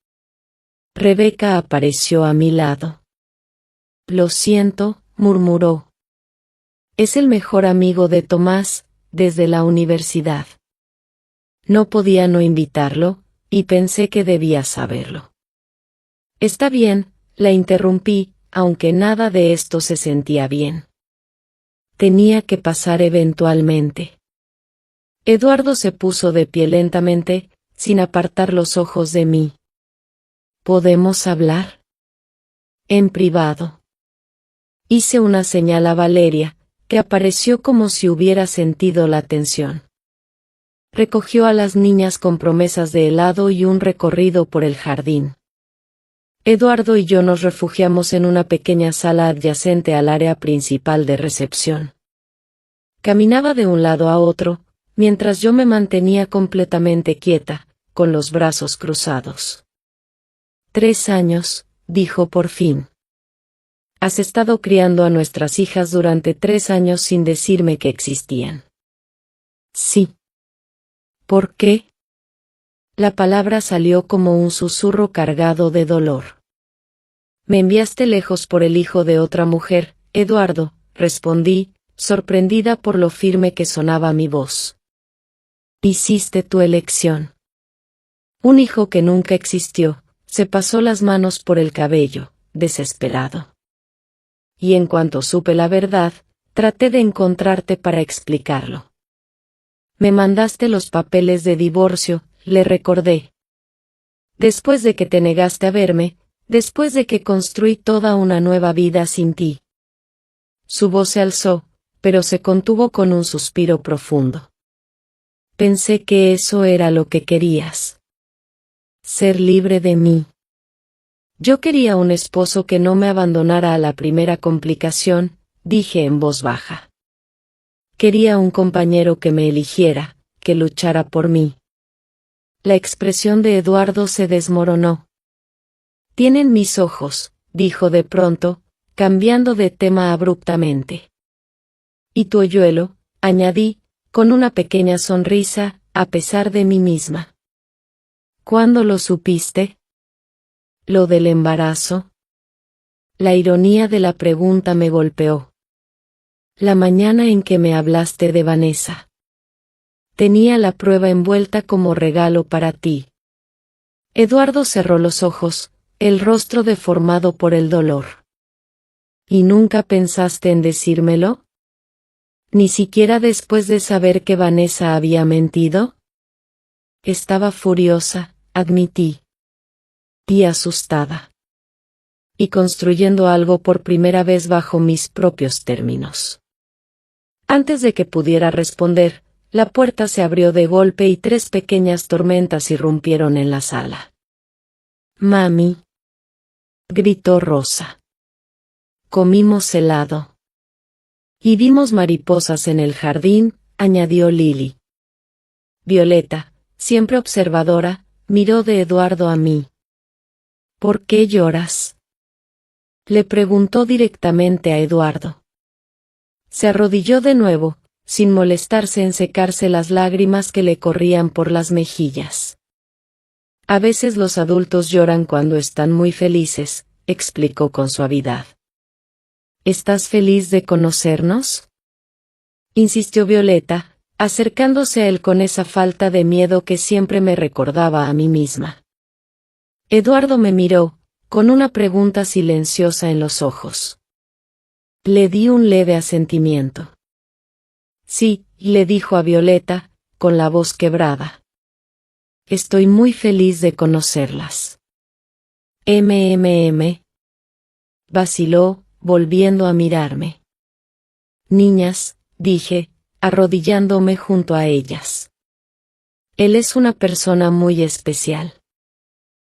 Rebeca apareció a mi lado. «Lo siento», murmuró. «Es el mejor amigo de Tomás, desde la universidad». No podía no invitarlo, y pensé que debía saberlo. «Está bien», la interrumpí, aunque nada de esto se sentía bien. Tenía que pasar eventualmente. Eduardo se puso de pie lentamente, sin apartar los ojos de mí. «¿Podemos hablar?». «En privado». Hice una señal a Valeria, que apareció como si hubiera sentido la tensión. Recogió a las niñas con promesas de helado y un recorrido por el jardín. Eduardo y yo nos refugiamos en una pequeña sala adyacente al área principal de recepción. Caminaba de un lado a otro, mientras yo me mantenía completamente quieta, con los brazos cruzados. «3 años», dijo por fin. «Has estado criando a nuestras hijas durante 3 años sin decirme que existían». «Sí». «¿Por qué?». La palabra salió como un susurro cargado de dolor. «Me enviaste lejos por el hijo de otra mujer, Eduardo», respondí, sorprendida por lo firme que sonaba mi voz. «Hiciste tu elección». Un hijo que nunca existió, se pasó las manos por el cabello, desesperado. Y en cuanto supe la verdad, traté de encontrarte para explicarlo. «Me mandaste los papeles de divorcio», le recordé. «Después de que te negaste a verme, después de que construí toda una nueva vida sin ti». Su voz se alzó, pero se contuvo con un suspiro profundo. «Pensé que eso era lo que querías. Ser libre de mí». Yo quería un esposo que no me abandonara a la primera complicación, dije en voz baja. Quería un compañero que me eligiera, que luchara por mí. La expresión de Eduardo se desmoronó. Tienen mis ojos, dijo de pronto, cambiando de tema abruptamente. Y tu hoyuelo, añadí, con una pequeña sonrisa, a pesar de mí misma. ¿Cuándo lo supiste? ¿Lo del embarazo? La ironía de la pregunta me golpeó. La mañana en que me hablaste de Vanessa. Tenía la prueba envuelta como regalo para ti. Eduardo cerró los ojos, el rostro deformado por el dolor. ¿Y nunca pensaste en decírmelo? ¿Ni siquiera después de saber que Vanessa había mentido? Estaba furiosa, admití. Y asustada. Y construyendo algo por primera vez bajo mis propios términos. Antes de que pudiera responder, la puerta se abrió de golpe y 3 pequeñas tormentas irrumpieron en la sala. «Mami», gritó Rosa. Comimos helado. Y vimos mariposas en el jardín, añadió Lily. Violeta, siempre observadora, miró de Eduardo a mí. ¿Por qué lloras?, le preguntó directamente a Eduardo. Se arrodilló de nuevo, sin molestarse en secarse las lágrimas que le corrían por las mejillas. A veces los adultos lloran cuando están muy felices, explicó con suavidad. ¿Estás feliz de conocernos?, insistió Violeta, acercándose a él con esa falta de miedo que siempre me recordaba a mí misma. Eduardo me miró, con una pregunta silenciosa en los ojos. Le di un leve asentimiento. Sí, le dijo a Violeta, con la voz quebrada. Estoy muy feliz de conocerlas. Vaciló, volviendo a mirarme. Niñas, dije, arrodillándome junto a ellas. Él es una persona muy especial.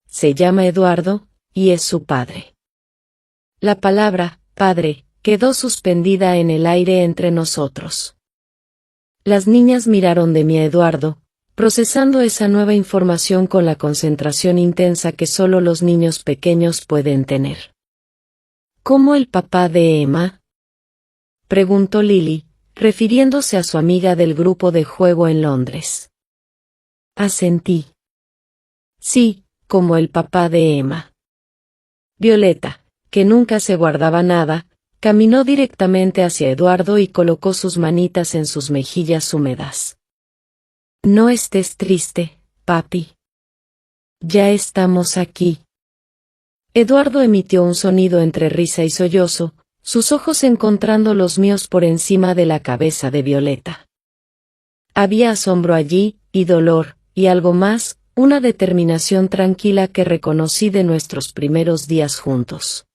Se llama Eduardo, y es su padre. La palabra, padre, quedó suspendida en el aire entre nosotros. Las niñas miraron de mí a Eduardo, procesando esa nueva información con la concentración intensa que solo los niños pequeños pueden tener. ¿Cómo el papá de Emma?, preguntó Lily, refiriéndose a su amiga del grupo de juego en Londres. Asentí. Sí, como el papá de Emma. Violeta, que nunca se guardaba nada, caminó directamente hacia Eduardo y colocó sus manitas en sus mejillas húmedas. No estés triste, papi. Ya estamos aquí. Eduardo emitió un sonido entre risa y sollozo, sus ojos encontrando los míos por encima de la cabeza de Violeta. Había asombro allí, y dolor, y algo más, una determinación tranquila que reconocí de nuestros primeros días juntos.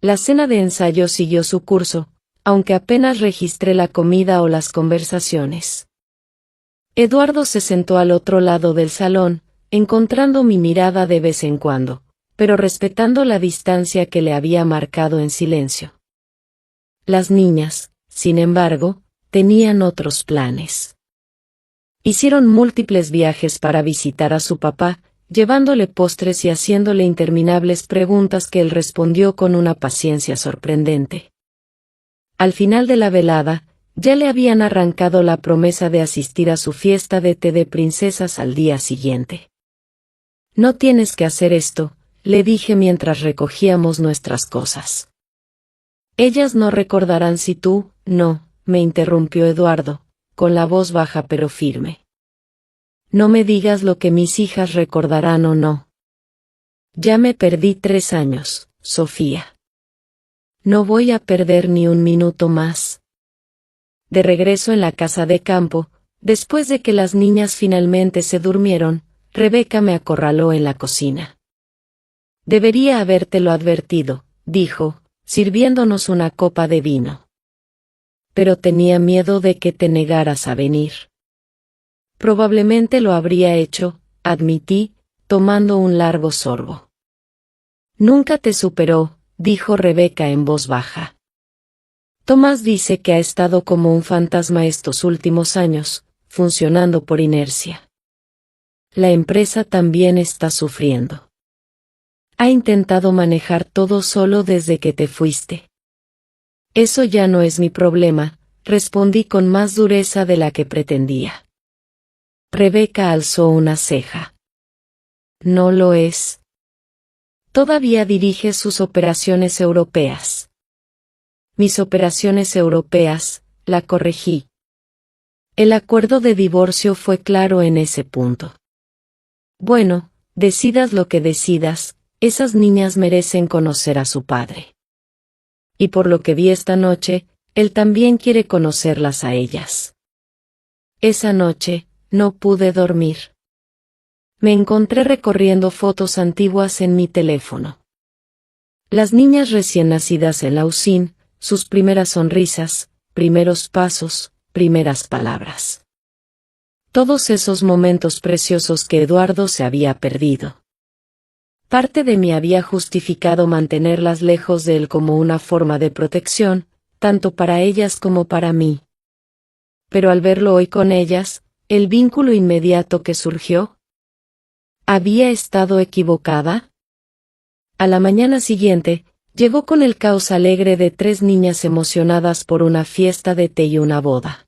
La cena de ensayo siguió su curso, aunque apenas registré la comida o las conversaciones. Eduardo se sentó al otro lado del salón, encontrando mi mirada de vez en cuando, pero respetando la distancia que le había marcado en silencio. Las niñas, sin embargo, tenían otros planes. Hicieron múltiples viajes para visitar a su papá, llevándole postres y haciéndole interminables preguntas que él respondió con una paciencia sorprendente. Al final de la velada, ya le habían arrancado la promesa de asistir a su fiesta de té de princesas al día siguiente. No tienes que hacer esto, le dije mientras recogíamos nuestras cosas. Ellas no recordarán si tú, no, me interrumpió Eduardo, con la voz baja pero firme. No me digas lo que mis hijas recordarán o no. Ya me perdí 3 años, Sofía. No voy a perder ni un minuto más. De regreso en la casa de campo, después de que las niñas finalmente se durmieron, Rebeca me acorraló en la cocina. Debería habértelo advertido, dijo, sirviéndonos una copa de vino. Pero tenía miedo de que te negaras a venir. Probablemente lo habría hecho, admití, tomando un largo sorbo. Nunca te superó, dijo Rebeca en voz baja. Tomás dice que ha estado como un fantasma estos últimos años, funcionando por inercia. La empresa también está sufriendo. Ha intentado manejar todo solo desde que te fuiste. Eso ya no es mi problema, respondí con más dureza de la que pretendía. Rebeca alzó una ceja. No lo es. Todavía dirige sus operaciones europeas. Mis operaciones europeas, la corregí. El acuerdo de divorcio fue claro en ese punto. Bueno, decidas lo que decidas, esas niñas merecen conocer a su padre. Y por lo que vi esta noche, él también quiere conocerlas a ellas. Esa noche, no pude dormir. Me encontré recorriendo fotos antiguas en mi teléfono. Las niñas recién nacidas en la UCIN, sus primeras sonrisas, primeros pasos, primeras palabras. Todos esos momentos preciosos que Eduardo se había perdido. Parte de mí había justificado mantenerlas lejos de él como una forma de protección, tanto para ellas como para mí. Pero al verlo hoy con ellas, el vínculo inmediato que surgió. ¿Había estado equivocada? A la mañana siguiente, llegó con el caos alegre de 3 niñas emocionadas por una fiesta de té y una boda.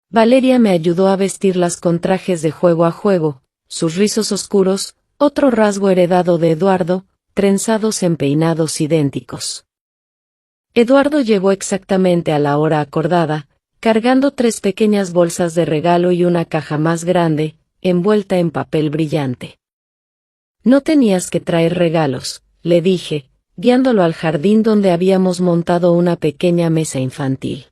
Valeria me ayudó a vestirlas con trajes de juego a juego, sus rizos oscuros, otro rasgo heredado de Eduardo, trenzados en peinados idénticos. Eduardo llegó exactamente a la hora acordada, cargando 3 pequeñas bolsas de regalo y una caja más grande, envuelta en papel brillante. No tenías que traer regalos, le dije, guiándolo al jardín donde habíamos montado una pequeña mesa infantil.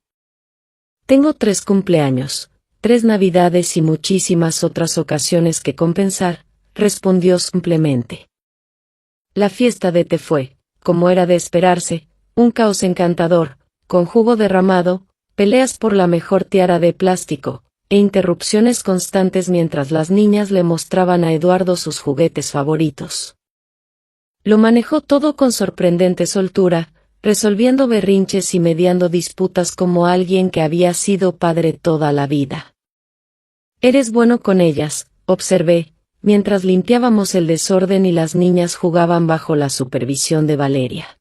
Tengo 3 cumpleaños, 3 navidades y muchísimas otras ocasiones que compensar, respondió simplemente. La fiesta de té fue, como era de esperarse, un caos encantador, con jugo derramado, peleas por la mejor tiara de plástico, e interrupciones constantes mientras las niñas le mostraban a Eduardo sus juguetes favoritos. Lo manejó todo con sorprendente soltura, resolviendo berrinches y mediando disputas como alguien que había sido padre toda la vida. Eres bueno con ellas, observé, mientras limpiábamos el desorden y las niñas jugaban bajo la supervisión de Valeria.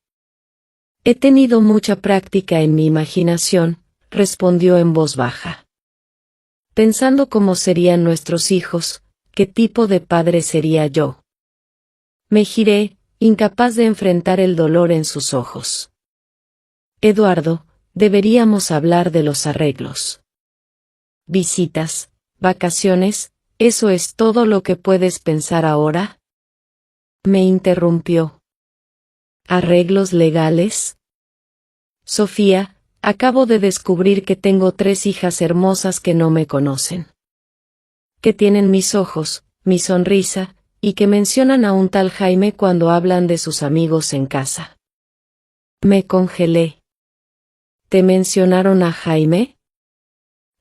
He tenido mucha práctica en mi imaginación, respondió en voz baja. Pensando cómo serían nuestros hijos, qué tipo de padre sería yo. Me giré, incapaz de enfrentar el dolor en sus ojos. Eduardo, deberíamos hablar de los arreglos. Visitas, vacaciones, ¿eso es todo lo que puedes pensar ahora? Me interrumpió. ¿Arreglos legales? Sofía, acabo de descubrir que tengo 3 hijas hermosas que no me conocen. Que tienen mis ojos, mi sonrisa, y que mencionan a un tal Jaime cuando hablan de sus amigos en casa. Me congelé. ¿Te mencionaron a Jaime?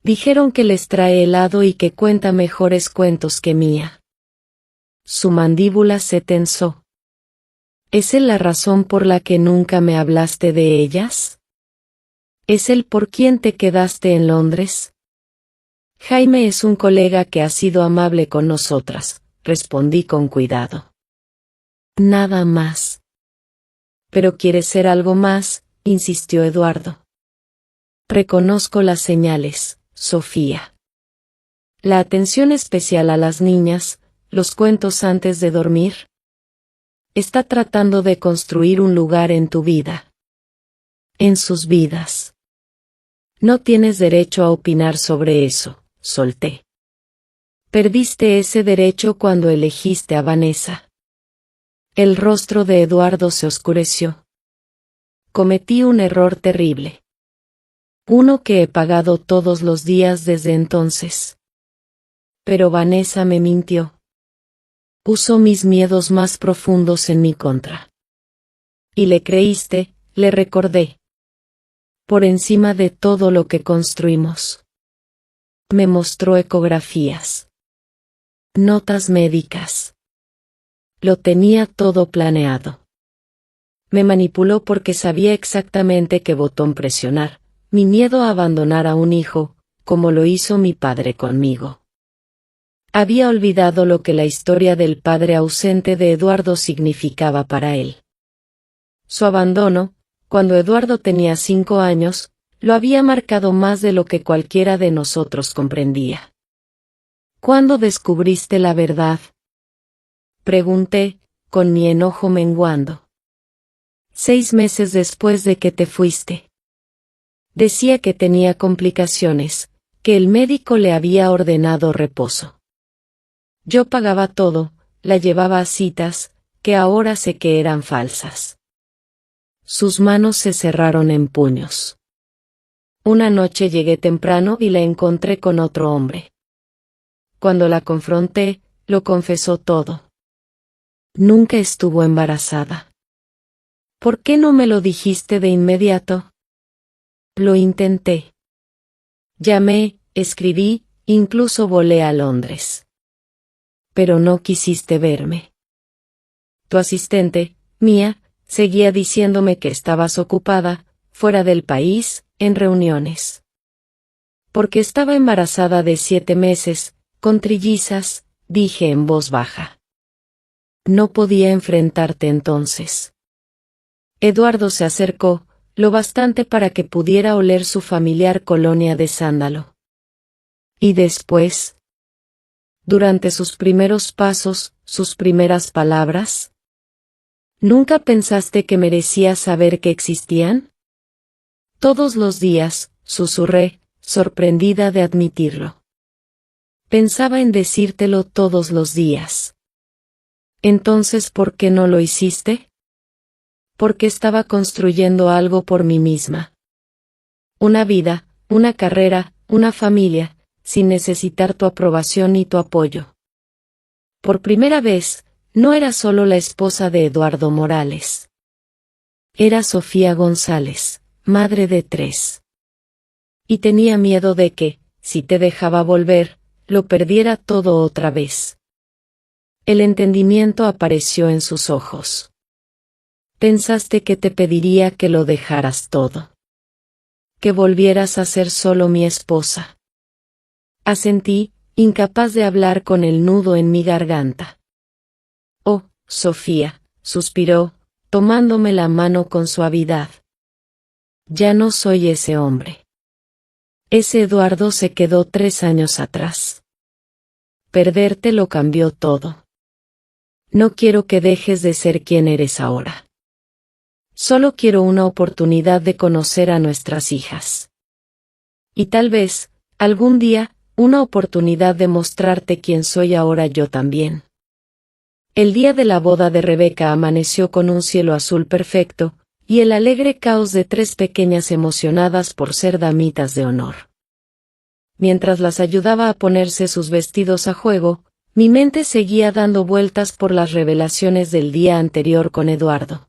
Dijeron que les trae helado y que cuenta mejores cuentos que Mía. Su mandíbula se tensó. ¿Es él la razón por la que nunca me hablaste de ellas? ¿Es él por quien te quedaste en Londres? Jaime es un colega que ha sido amable con nosotras, respondí con cuidado. Nada más. Pero quieres ser algo más, insistió Eduardo. Reconozco las señales, Sofía. La atención especial a las niñas, los cuentos antes de dormir. Está tratando de construir un lugar en tu vida. En sus vidas. No tienes derecho a opinar sobre eso, solté. Perdiste ese derecho cuando elegiste a Vanessa. El rostro de Eduardo se oscureció. Cometí un error terrible. Uno que he pagado todos los días desde entonces. Pero Vanessa me mintió. Usó mis miedos más profundos en mi contra. Y le creíste, le recordé. Por encima de todo lo que construimos. Me mostró ecografías. Notas médicas. Lo tenía todo planeado. Me manipuló porque sabía exactamente qué botón presionar, mi miedo a abandonar a un hijo, como lo hizo mi padre conmigo. Había olvidado lo que la historia del padre ausente de Eduardo significaba para él. Su abandono, cuando Eduardo tenía 5 años, lo había marcado más de lo que cualquiera de nosotros comprendía. ¿Cuándo descubriste la verdad?, pregunté, con mi enojo menguando. 6 meses después de que te fuiste. Decía que tenía complicaciones, que el médico le había ordenado reposo. Yo pagaba todo, la llevaba a citas, que ahora sé que eran falsas. Sus manos se cerraron en puños. Una noche llegué temprano y la encontré con otro hombre. Cuando la confronté, lo confesó todo. Nunca estuvo embarazada. ¿Por qué no me lo dijiste de inmediato? Lo intenté. Llamé, escribí, incluso volé a Londres. Pero no quisiste verme. Tu asistente, Mía, seguía diciéndome que estabas ocupada, fuera del país, en reuniones. Porque estaba embarazada de 7 meses, con trillizas, dije en voz baja. No podía enfrentarte entonces. Eduardo se acercó, lo bastante para que pudiera oler su familiar colonia de sándalo. Y después, durante sus primeros pasos, sus primeras palabras, ¿nunca pensaste que merecías saber que existían? Todos los días, susurré, sorprendida de admitirlo. Pensaba en decírtelo todos los días. Entonces, ¿por qué no lo hiciste? Porque estaba construyendo algo por mí misma. Una vida, una carrera, una familia, sin necesitar tu aprobación ni tu apoyo. Por primera vez, no era solo la esposa de Eduardo Morales. Era Sofía González, madre de 3. Y tenía miedo de que, si te dejaba volver, lo perdiera todo otra vez. El entendimiento apareció en sus ojos. Pensaste que te pediría que lo dejaras todo. Que volvieras a ser solo mi esposa. Asentí, incapaz de hablar con el nudo en mi garganta. Oh, Sofía, suspiró, tomándome la mano con suavidad. Ya no soy ese hombre. Ese Eduardo se quedó 3 años atrás. Perderte lo cambió todo. No quiero que dejes de ser quien eres ahora. Solo quiero una oportunidad de conocer a nuestras hijas. Y tal vez, algún día, una oportunidad de mostrarte quién soy ahora yo también. El día de la boda de Rebeca amaneció con un cielo azul perfecto, y el alegre caos de 3 pequeñas emocionadas por ser damitas de honor. Mientras las ayudaba a ponerse sus vestidos a juego, mi mente seguía dando vueltas por las revelaciones del día anterior con Eduardo.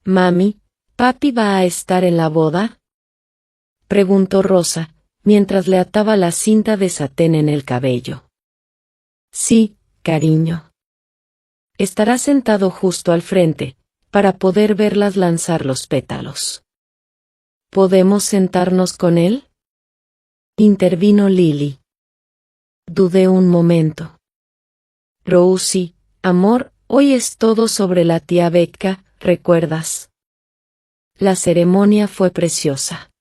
Mami, ¿papi va a estar en la boda?, preguntó Rosa, mientras le ataba la cinta de satén en el cabello. Sí, cariño. Estará sentado justo al frente, para poder verlas lanzar los pétalos. ¿Podemos sentarnos con él?, intervino Lily. Dudé un momento. Rosie, amor, hoy es todo sobre la tía Becca, ¿recuerdas? La ceremonia fue preciosa.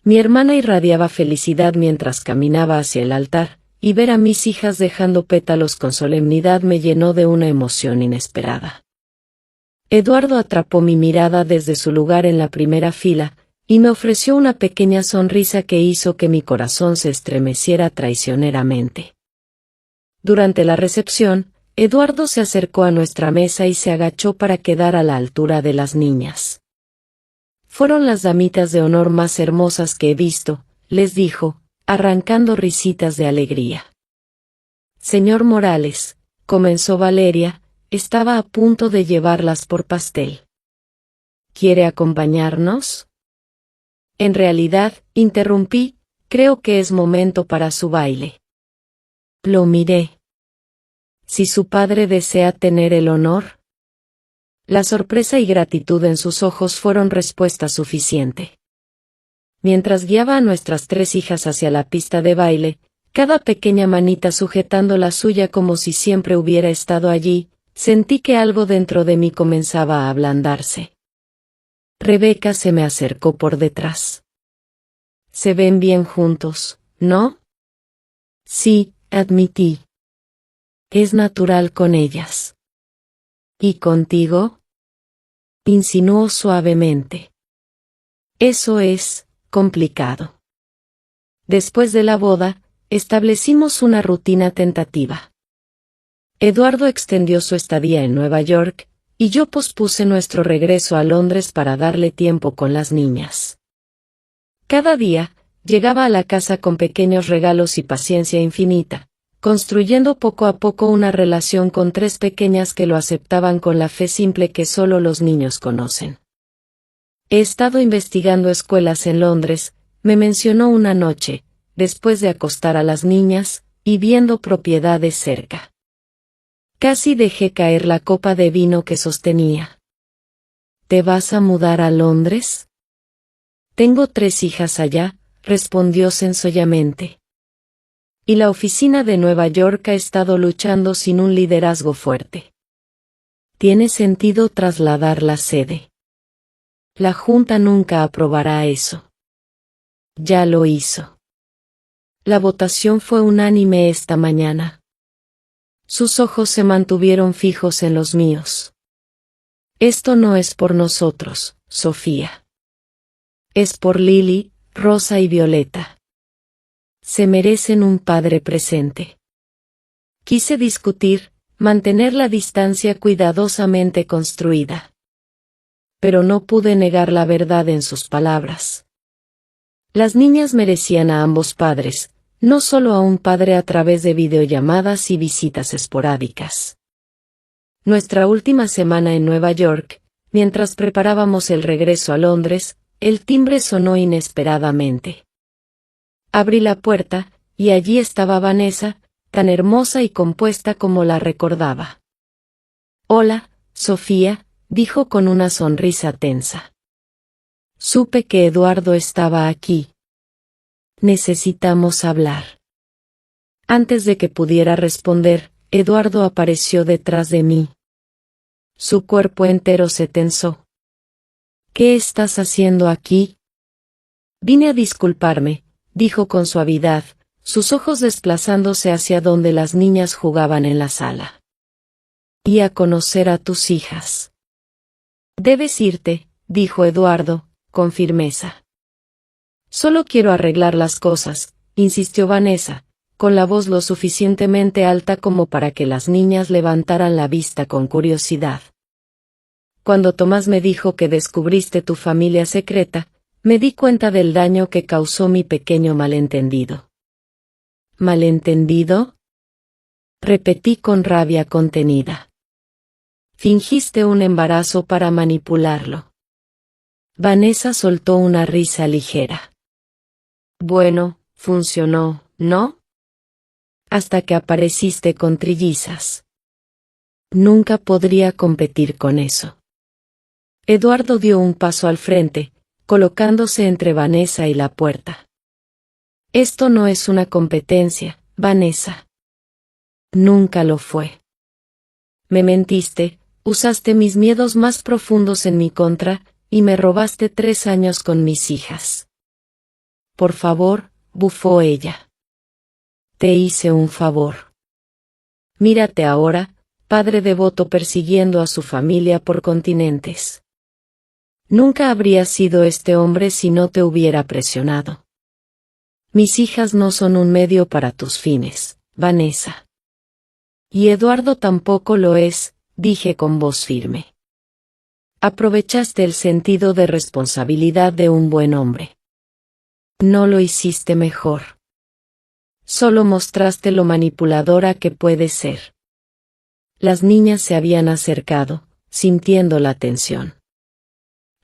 Mi hermana irradiaba felicidad mientras caminaba hacia el altar, y ver a mis hijas dejando pétalos con solemnidad me llenó de una emoción inesperada. Eduardo atrapó mi mirada desde su lugar en la primera fila, y me ofreció una pequeña sonrisa que hizo que mi corazón se estremeciera traicioneramente. Durante la recepción, Eduardo se acercó a nuestra mesa y se agachó para quedar a la altura de las niñas. Fueron las damitas de honor más hermosas que he visto, les dijo, arrancando risitas de alegría. Señor Morales, comenzó Valeria, estaba a punto de llevarlas por pastel. ¿Quiere acompañarnos? En realidad, interrumpí, creo que es momento para su baile. Lo miré. Si su padre desea tener el honor. La sorpresa y gratitud en sus ojos fueron respuesta suficiente. Mientras guiaba a nuestras 3 hijas hacia la pista de baile, cada pequeña manita sujetando la suya como si siempre hubiera estado allí, sentí que algo dentro de mí comenzaba a ablandarse. Rebeca se me acercó por detrás. Se ven bien juntos, ¿no? Sí, admití. Es natural con ellas. ¿Y contigo? Insinuó suavemente. Eso es complicado. Después de la boda, establecimos una rutina tentativa. Eduardo extendió su estadía en Nueva York, y yo pospuse nuestro regreso a Londres para darle tiempo con las niñas. Cada día, llegaba a la casa con pequeños regalos y paciencia infinita, construyendo poco a poco una relación con 3 pequeñas que lo aceptaban con la fe simple que solo los niños conocen. He estado investigando escuelas en Londres, me mencionó una noche, después de acostar a las niñas, y viendo propiedades cerca. Casi dejé caer la copa de vino que sostenía. ¿Te vas a mudar a Londres? Tengo 3 hijas allá, respondió sencillamente. Y la oficina de Nueva York ha estado luchando sin un liderazgo fuerte. ¿Tiene sentido trasladar la sede? La Junta nunca aprobará eso. Ya lo hizo. La votación fue unánime esta mañana. Sus ojos se mantuvieron fijos en los míos. Esto no es por nosotros, Sofía. Es por Lily, Rosa y Violeta. Se merecen un padre presente. Quise discutir, mantener la distancia cuidadosamente construida. Pero no pude negar la verdad en sus palabras. Las niñas merecían a ambos padres, no solo a un padre a través de videollamadas y visitas esporádicas. Nuestra última semana en Nueva York, mientras preparábamos el regreso a Londres, el timbre sonó inesperadamente. Abrí la puerta, y allí estaba Vanessa, tan hermosa y compuesta como la recordaba. Hola, Sofía, dijo con una sonrisa tensa. Supe que Eduardo estaba aquí. Necesitamos hablar. Antes de que pudiera responder, Eduardo apareció detrás de mí. Su cuerpo entero se tensó. ¿Qué estás haciendo aquí? Vine a disculparme, dijo con suavidad, sus ojos desplazándose hacia donde las niñas jugaban en la sala. Y a conocer a tus hijas. Debes irte, dijo Eduardo, con firmeza. Solo quiero arreglar las cosas, insistió Vanessa, con la voz lo suficientemente alta como para que las niñas levantaran la vista con curiosidad. Cuando Tomás me dijo que descubriste tu familia secreta, me di cuenta del daño que causó mi pequeño malentendido. ¿Malentendido? Repetí con rabia contenida. Fingiste un embarazo para manipularlo. Vanessa soltó una risa ligera. Bueno, funcionó, ¿no? Hasta que apareciste con trillizas. Nunca podría competir con eso. Eduardo dio un paso al frente, colocándose entre Vanessa y la puerta. Esto no es una competencia, Vanessa. Nunca lo fue. Me mentiste, usaste mis miedos más profundos en mi contra, y me robaste 3 años con mis hijas. Por favor, bufó ella. Te hice un favor. Mírate ahora, padre devoto persiguiendo a su familia por continentes. Nunca habría sido este hombre si no te hubiera presionado. Mis hijas no son un medio para tus fines, Vanessa. Y Eduardo tampoco lo es, dije con voz firme. Aprovechaste el sentido de responsabilidad de un buen hombre. No lo hiciste mejor. Solo mostraste lo manipuladora que puedes ser. Las niñas se habían acercado, sintiendo la tensión.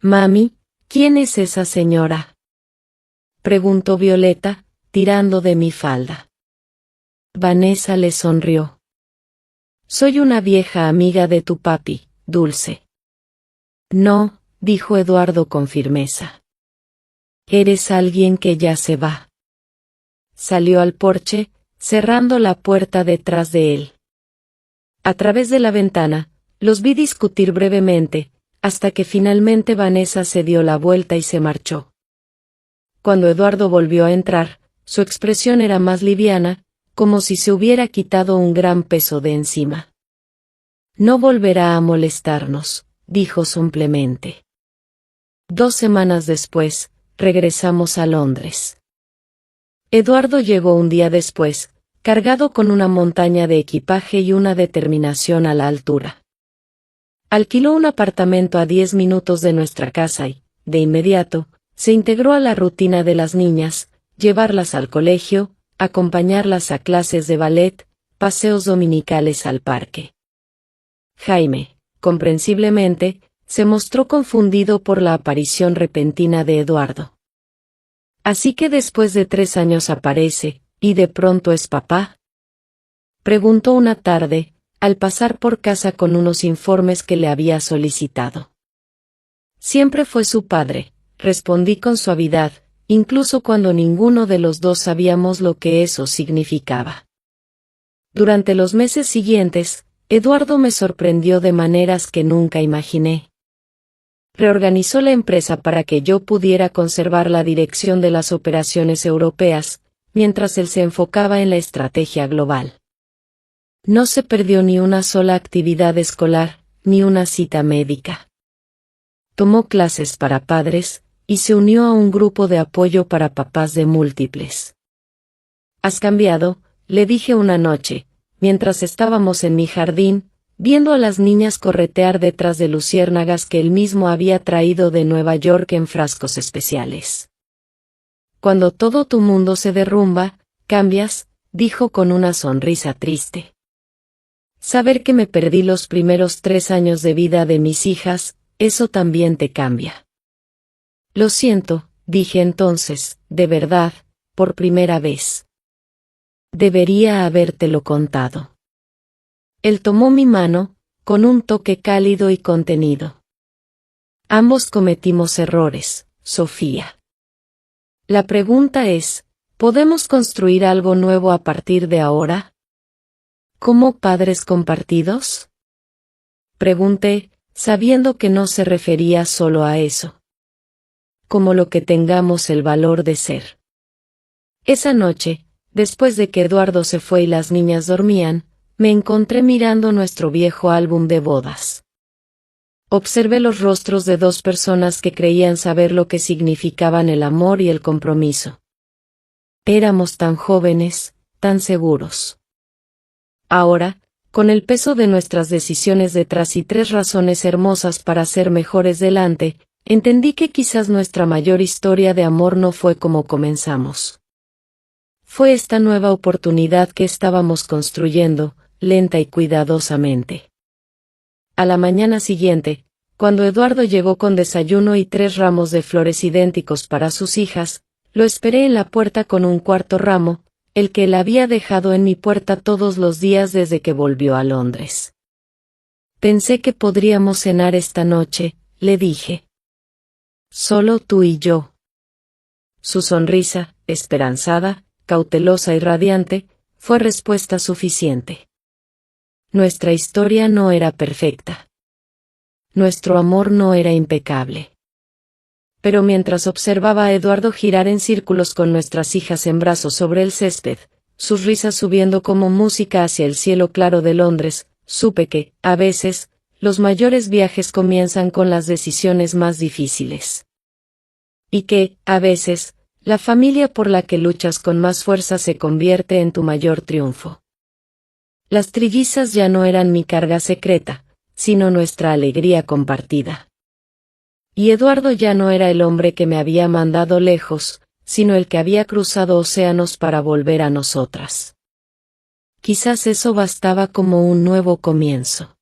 Mami, ¿quién es esa señora? Preguntó Violeta, tirando de mi falda. Vanessa le sonrió. Soy una vieja amiga de tu papi, Dulce. No, dijo Eduardo con firmeza. Eres alguien que ya se va. Salió al porche, cerrando la puerta detrás de él. A través de la ventana, los vi discutir brevemente, hasta que finalmente Vanessa se dio la vuelta y se marchó. Cuando Eduardo volvió a entrar, su expresión era más liviana, como si se hubiera quitado un gran peso de encima. No volverá a molestarnos, dijo simplemente. 2 semanas después, regresamos a Londres. Eduardo llegó un día después, cargado con una montaña de equipaje y una determinación a la altura. Alquiló un apartamento a 10 minutos de nuestra casa y, de inmediato, se integró a la rutina de las niñas, llevarlas al colegio, acompañarlas a clases de ballet, paseos dominicales al parque. Jaime, comprensiblemente, se mostró confundido por la aparición repentina de Eduardo. ¿Así que después de 3 años aparece, y de pronto es papá? Preguntó una tarde, al pasar por casa con unos informes que le había solicitado. Siempre fue su padre, respondí con suavidad, incluso cuando ninguno de los dos sabíamos lo que eso significaba. Durante los meses siguientes, Eduardo me sorprendió de maneras que nunca imaginé. Reorganizó la empresa para que yo pudiera conservar la dirección de las operaciones europeas, mientras él se enfocaba en la estrategia global. No se perdió ni una sola actividad escolar, ni una cita médica. Tomó clases para padres, y se unió a un grupo de apoyo para papás de múltiples. «Has cambiado», le dije una noche, mientras estábamos en mi jardín, viendo a las niñas corretear detrás de luciérnagas que él mismo había traído de Nueva York en frascos especiales. «Cuando todo tu mundo se derrumba, cambias», dijo con una sonrisa triste. «Saber que me perdí los primeros 3 años de vida de mis hijas, eso también te cambia». «Lo siento», dije entonces, de verdad, por primera vez. Debería habértelo contado. Él tomó mi mano, con un toque cálido y contenido. «Ambos cometimos errores, Sofía. La pregunta es, ¿podemos construir algo nuevo a partir de ahora? ¿Como padres compartidos?», pregunté, sabiendo que no se refería solo a eso. «Como lo que tengamos el valor de ser». Esa noche, después de que Eduardo se fue y las niñas dormían, me encontré mirando nuestro viejo álbum de bodas. Observé los rostros de 2 personas que creían saber lo que significaban el amor y el compromiso. Éramos tan jóvenes, tan seguros. Ahora, con el peso de nuestras decisiones detrás y 3 razones hermosas para ser mejores delante, entendí que quizás nuestra mayor historia de amor no fue como comenzamos. Fue esta nueva oportunidad que estábamos construyendo, lenta y cuidadosamente. A la mañana siguiente, cuando Eduardo llegó con desayuno y 3 ramos de flores idénticos para sus hijas, lo esperé en la puerta con un 4.º ramo, el que él había dejado en mi puerta todos los días desde que volvió a Londres. «Pensé que podríamos cenar esta noche», le dije. «Solo tú y yo». Su sonrisa, esperanzada, cautelosa y radiante, fue respuesta suficiente. Nuestra historia no era perfecta. Nuestro amor no era impecable. Pero mientras observaba a Eduardo girar en círculos con nuestras hijas en brazos sobre el césped, sus risas subiendo como música hacia el cielo claro de Londres, supe que, a veces, los mayores viajes comienzan con las decisiones más difíciles. Y que, a veces, la familia por la que luchas con más fuerza se convierte en tu mayor triunfo. Las trillizas ya no eran mi carga secreta, sino nuestra alegría compartida. Y Eduardo ya no era el hombre que me había mandado lejos, sino el que había cruzado océanos para volver a nosotras. Quizás eso bastaba como un nuevo comienzo.